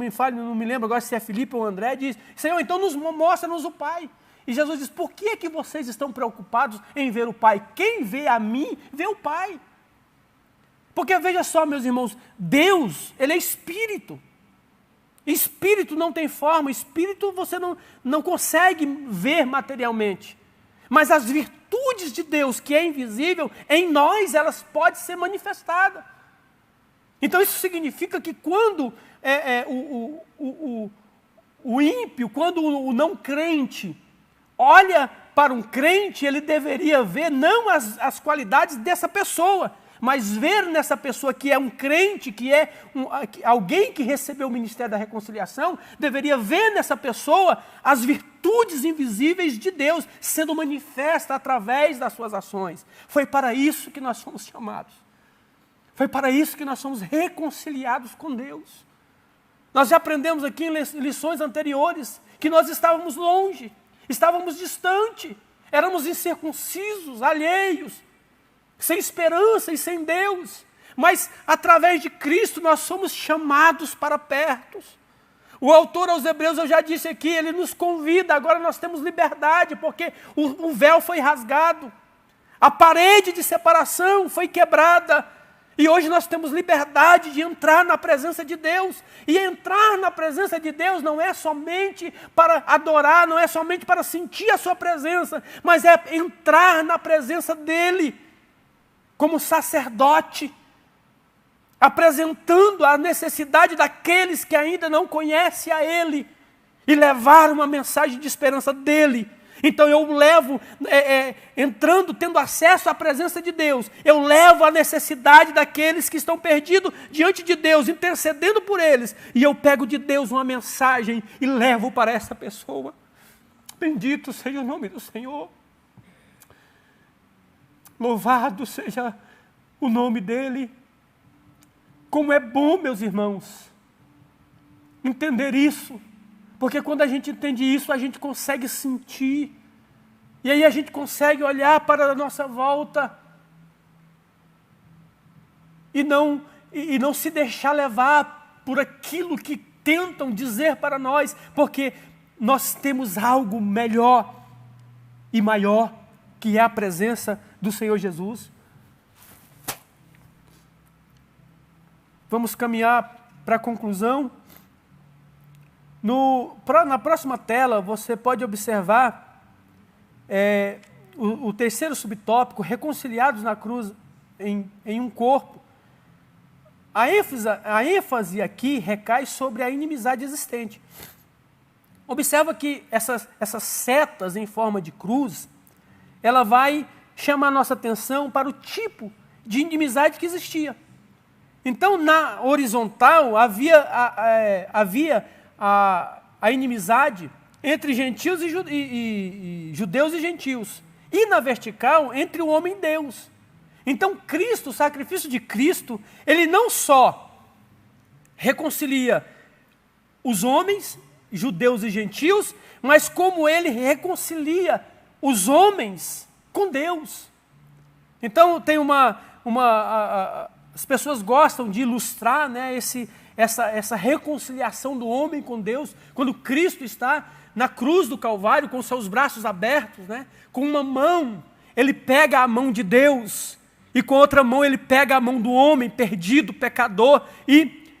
me lembro agora se é Filipe ou André, diz, Senhor, então mostra-nos o Pai. E Jesus diz, por que vocês estão preocupados em ver o Pai? Quem vê a mim, vê o Pai. Porque veja só, meus irmãos, Deus, Ele é Espírito. Espírito não tem forma, Espírito você não consegue ver materialmente. Mas as virtudes de Deus, que é invisível, em nós elas podem ser manifestadas. Então isso significa que quando o ímpio, quando o não crente olha para um crente, ele deveria ver não as qualidades dessa pessoa, mas ver nessa pessoa que é um crente, que é alguém que recebeu o ministério da reconciliação, deveria ver nessa pessoa as virtudes invisíveis de Deus sendo manifestas através das suas ações. Foi para isso que nós fomos chamados. Foi para isso que nós somos reconciliados com Deus. Nós já aprendemos aqui em lições anteriores que nós estávamos longe, estávamos distante, éramos incircuncisos, alheios, sem esperança e sem Deus, mas através de Cristo nós somos chamados para perto. O autor aos Hebreus, eu já disse aqui, ele nos convida, agora nós temos liberdade, porque o véu foi rasgado, a parede de separação foi quebrada, e hoje nós temos liberdade de entrar na presença de Deus, e entrar na presença de Deus não é somente para adorar, não é somente para sentir a sua presença, mas é entrar na presença dEle, como sacerdote, apresentando a necessidade daqueles que ainda não conhecem a Ele, e levar uma mensagem de esperança dEle. Então eu levo, entrando, tendo acesso à presença de Deus, eu levo a necessidade daqueles que estão perdidos diante de Deus, intercedendo por eles, e eu pego de Deus uma mensagem e levo para essa pessoa. Bendito seja o nome do Senhor. Louvado seja o nome dEle. Como é bom, meus irmãos, entender isso. Porque quando a gente entende isso, a gente consegue sentir. E aí a gente consegue olhar para a nossa volta. E não se deixar levar por aquilo que tentam dizer para nós. Porque nós temos algo melhor e maior, que é a presença do Senhor Jesus. Vamos caminhar para a conclusão. Na próxima tela, você pode observar o terceiro subtópico, reconciliados na cruz em um corpo. A ênfase aqui recai sobre a inimizade existente. Observa que essas setas em forma de cruz, ela vai chamar a nossa atenção para o tipo de inimizade que existia. Então, na horizontal, havia a inimizade entre gentios e judeus e gentios. E na vertical, entre o homem e Deus. Então, Cristo, o sacrifício de Cristo, ele não só reconcilia os homens, judeus e gentios, mas como ele reconcilia os homens com Deus. Então, tem as pessoas gostam de ilustrar, né, essa reconciliação do homem com Deus, quando Cristo está na cruz do Calvário, com seus braços abertos, né, com uma mão, ele pega a mão de Deus, e com outra mão ele pega a mão do homem perdido, pecador, e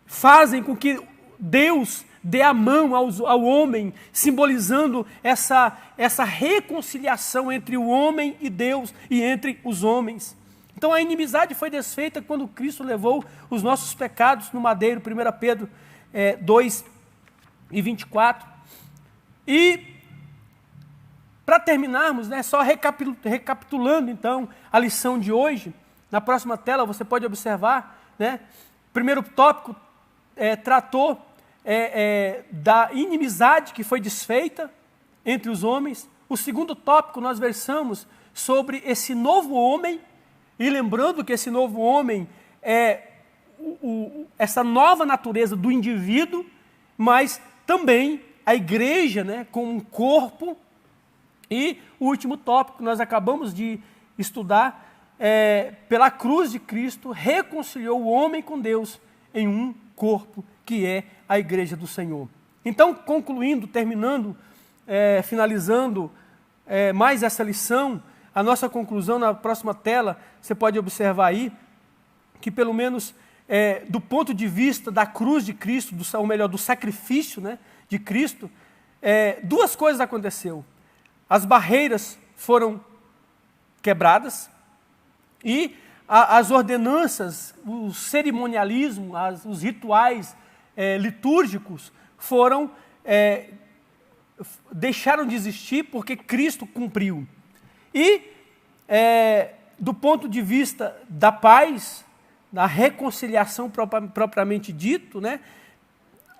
fazem com que Deus dê a mão ao homem, simbolizando essa reconciliação entre o homem e Deus, e entre os homens. Então a inimizade foi desfeita quando Cristo levou os nossos pecados no madeiro, 1 Pedro 2 e 24. E para terminarmos, né, só recapitulando então a lição de hoje, na próxima tela você pode observar, né, o primeiro tópico tratou da inimizade que foi desfeita entre os homens. O segundo tópico nós versamos sobre esse novo homem, e lembrando que esse novo homem é essa nova natureza do indivíduo, mas também a igreja, né, como um corpo. E o último tópico que nós acabamos de estudar pela cruz de Cristo, reconciliou o homem com Deus em um corpo, que é a igreja do Senhor. Então, concluindo, terminando, finalizando mais essa lição, a nossa conclusão na próxima tela, você pode observar aí, que pelo menos do ponto de vista da cruz de Cristo, ou melhor, do sacrifício, né, de Cristo, duas coisas aconteceram. As barreiras foram quebradas e as ordenanças, o cerimonialismo, os rituais litúrgicos deixaram de existir porque Cristo cumpriu. E, do ponto de vista da paz, da reconciliação propriamente dito, né,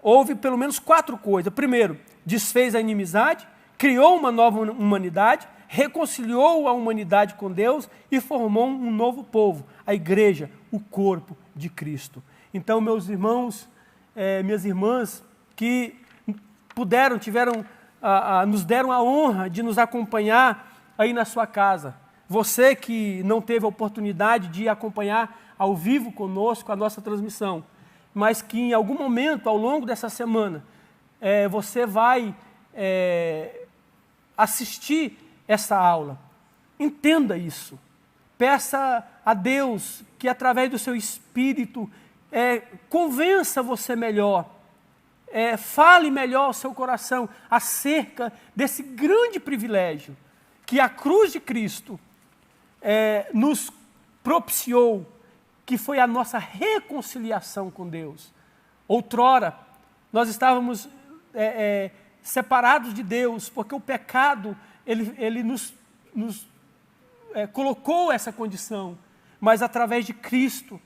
houve pelo menos 4 coisas. Primeiro, desfez a inimizade, criou uma nova humanidade, reconciliou a humanidade com Deus e formou um novo povo, a igreja, o corpo de Cristo. Então, meus irmãos, minhas irmãs, que nos deram a honra de nos acompanhar aí na sua casa. Você que não teve a oportunidade de acompanhar ao vivo conosco a nossa transmissão, mas que em algum momento, ao longo dessa semana, você vai assistir essa aula. Entenda isso. Peça a Deus que, através do seu Espírito, convença você melhor, fale melhor ao seu coração acerca desse grande privilégio que a cruz de Cristo nos propiciou, que foi a nossa reconciliação com Deus. Outrora, nós estávamos separados de Deus, porque o pecado, ele nos colocou essa condição, mas através de Cristo,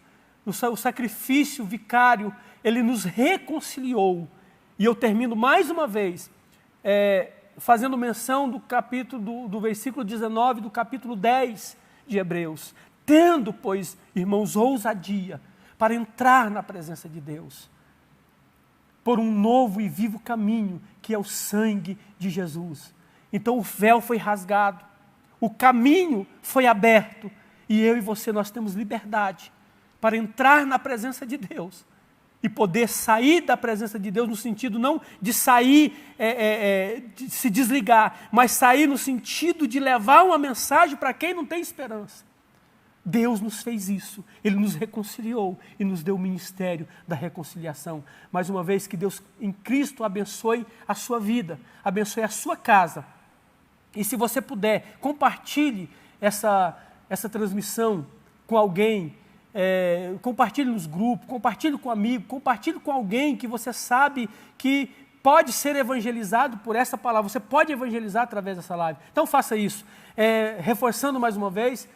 o sacrifício vicário, ele nos reconciliou. E eu termino mais uma vez, fazendo menção do versículo 19 do capítulo 10 de Hebreus. Tendo, pois, irmãos, ousadia para entrar na presença de Deus, por um novo e vivo caminho, que é o sangue de Jesus. Então o véu foi rasgado, o caminho foi aberto, e eu e você, nós temos liberdade para entrar na presença de Deus e poder sair da presença de Deus, no sentido não de sair, de se desligar, mas sair no sentido de levar uma mensagem para quem não tem esperança. Deus nos fez isso, Ele nos reconciliou e nos deu o ministério da reconciliação. Mais uma vez, que Deus em Cristo abençoe a sua vida, abençoe a sua casa. E se você puder, compartilhe essa transmissão com alguém, compartilhe nos grupos, compartilhe com um amigo, compartilhe com alguém que você sabe que pode ser evangelizado por essa palavra. Você pode evangelizar através dessa live. Então faça isso. Reforçando mais uma vez,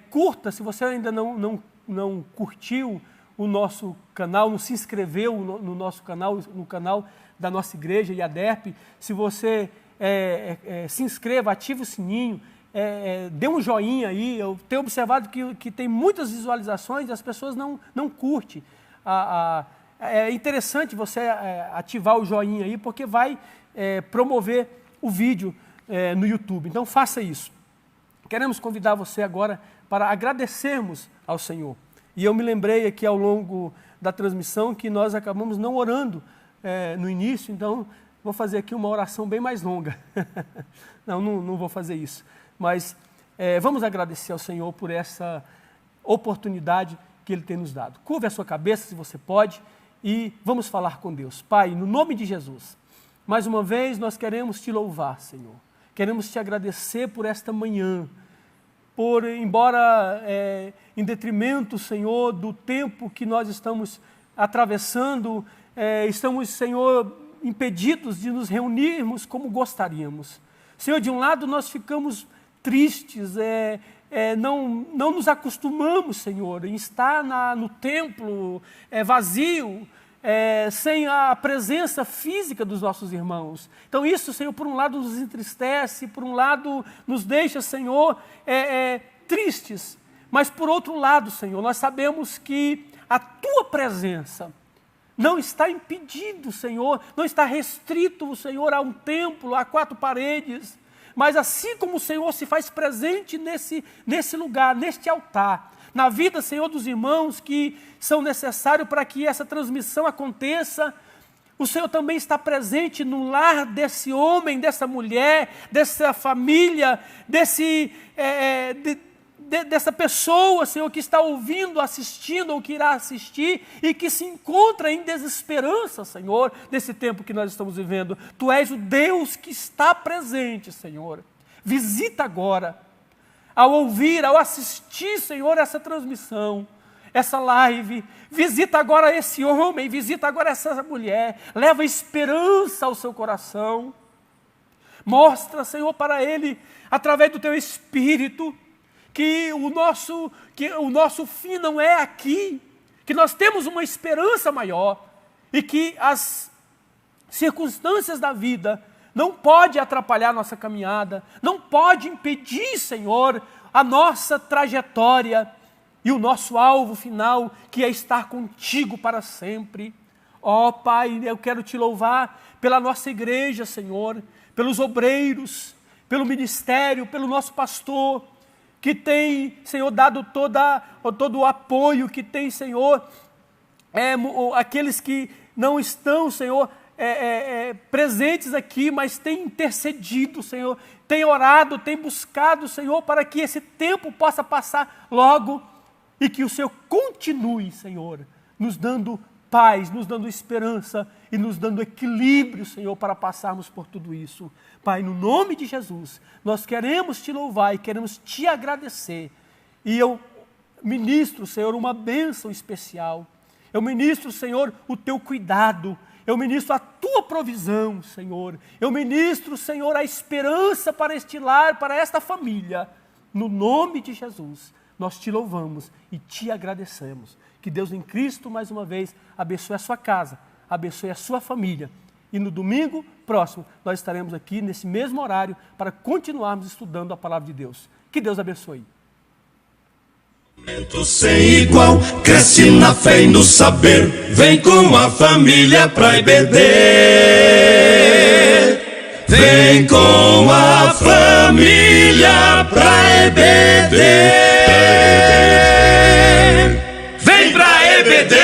curta, se você ainda não curtiu o nosso canal, não se inscreveu no nosso canal, no canal da nossa igreja, IADERP, se você se inscreva, ative o sininho, dê um joinha aí. Eu tenho observado que tem muitas visualizações e as pessoas não curtem. É interessante você ativar o joinha aí, porque vai promover o vídeo no YouTube. Então faça isso. Queremos convidar você agora para agradecermos ao Senhor. E eu me lembrei aqui ao longo da transmissão que nós acabamos não orando no início, então vou fazer aqui uma oração bem mais longa. não vou fazer isso. Mas vamos agradecer ao Senhor por essa oportunidade que Ele tem nos dado. Curve a sua cabeça, se você pode, e vamos falar com Deus. Pai, no nome de Jesus, mais uma vez nós queremos Te louvar, Senhor. Queremos Te agradecer por esta manhã, embora em detrimento, Senhor, do tempo que nós estamos atravessando, estamos, Senhor, impedidos de nos reunirmos como gostaríamos. Senhor, de um lado nós ficamos tristes, não nos acostumamos, Senhor, em estar no templo vazio, sem a presença física dos nossos irmãos. Então isso, Senhor, por um lado nos entristece, por um lado nos deixa, Senhor, tristes, mas por outro lado, Senhor, nós sabemos que a Tua presença não está impedido, Senhor, não está restrito, Senhor, a um templo, a 4 paredes, mas assim como o Senhor se faz presente nesse lugar, neste altar, na vida, Senhor, dos irmãos que são necessários para que essa transmissão aconteça, o Senhor também está presente no lar desse homem, dessa mulher, dessa família, dessa pessoa, Senhor, que está ouvindo, assistindo ou que irá assistir e que se encontra em desesperança, Senhor, nesse tempo que nós estamos vivendo. Tu és o Deus que está presente, Senhor. Visita agora, ao ouvir, ao assistir, Senhor, essa transmissão, essa live. Visita agora esse homem, visita agora essa mulher. Leva esperança ao seu coração. Mostra, Senhor, para ele, através do teu Espírito, que o nosso fim não é aqui, que nós temos uma esperança maior e que as circunstâncias da vida não podem atrapalhar a nossa caminhada, não pode impedir, Senhor, a nossa trajetória e o nosso alvo final, que é estar contigo para sempre. Ó Pai, eu quero te louvar pela nossa igreja, Senhor, pelos obreiros, pelo ministério, pelo nosso pastor, que tem, Senhor, dado todo o apoio, que tem, Senhor, aqueles que não estão, Senhor, presentes aqui, mas tem intercedido, Senhor, tem orado, tem buscado, Senhor, para que esse tempo possa passar logo e que o Senhor continue, Senhor, nos dando paz, nos dando esperança e nos dando equilíbrio, Senhor, para passarmos por tudo isso. Pai, no nome de Jesus, nós queremos te louvar e queremos te agradecer. E eu ministro, Senhor, uma bênção especial. Eu ministro, Senhor, o teu cuidado. Eu ministro a tua provisão, Senhor. Eu ministro, Senhor, a esperança para este lar, para esta família. No nome de Jesus, nós te louvamos e te agradecemos. Que Deus em Cristo, mais uma vez, abençoe a sua casa, abençoe a sua família. E no domingo próximo, nós estaremos aqui nesse mesmo horário para continuarmos estudando a palavra de Deus. Que Deus abençoe. Sem igual, cresce na fé e no saber, vem com a família pra EBD. Vem com a família pra EBD. Vem pra EBD.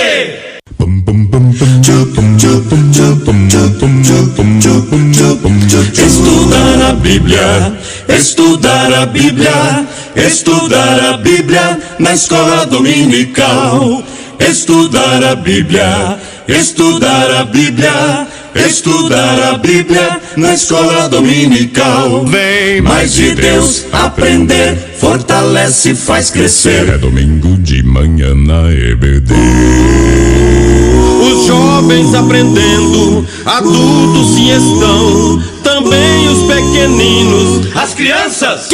Estudar a Bíblia, estudar a Bíblia, estudar a Bíblia na escola dominical. Estudar a Bíblia, estudar a Bíblia, estudar a Bíblia na escola dominical. Vem mais de Deus aprender, fortalece e faz crescer. É domingo de manhã na EBD. Os jovens aprendendo, adultos se estão, também os pequeninos, as crianças.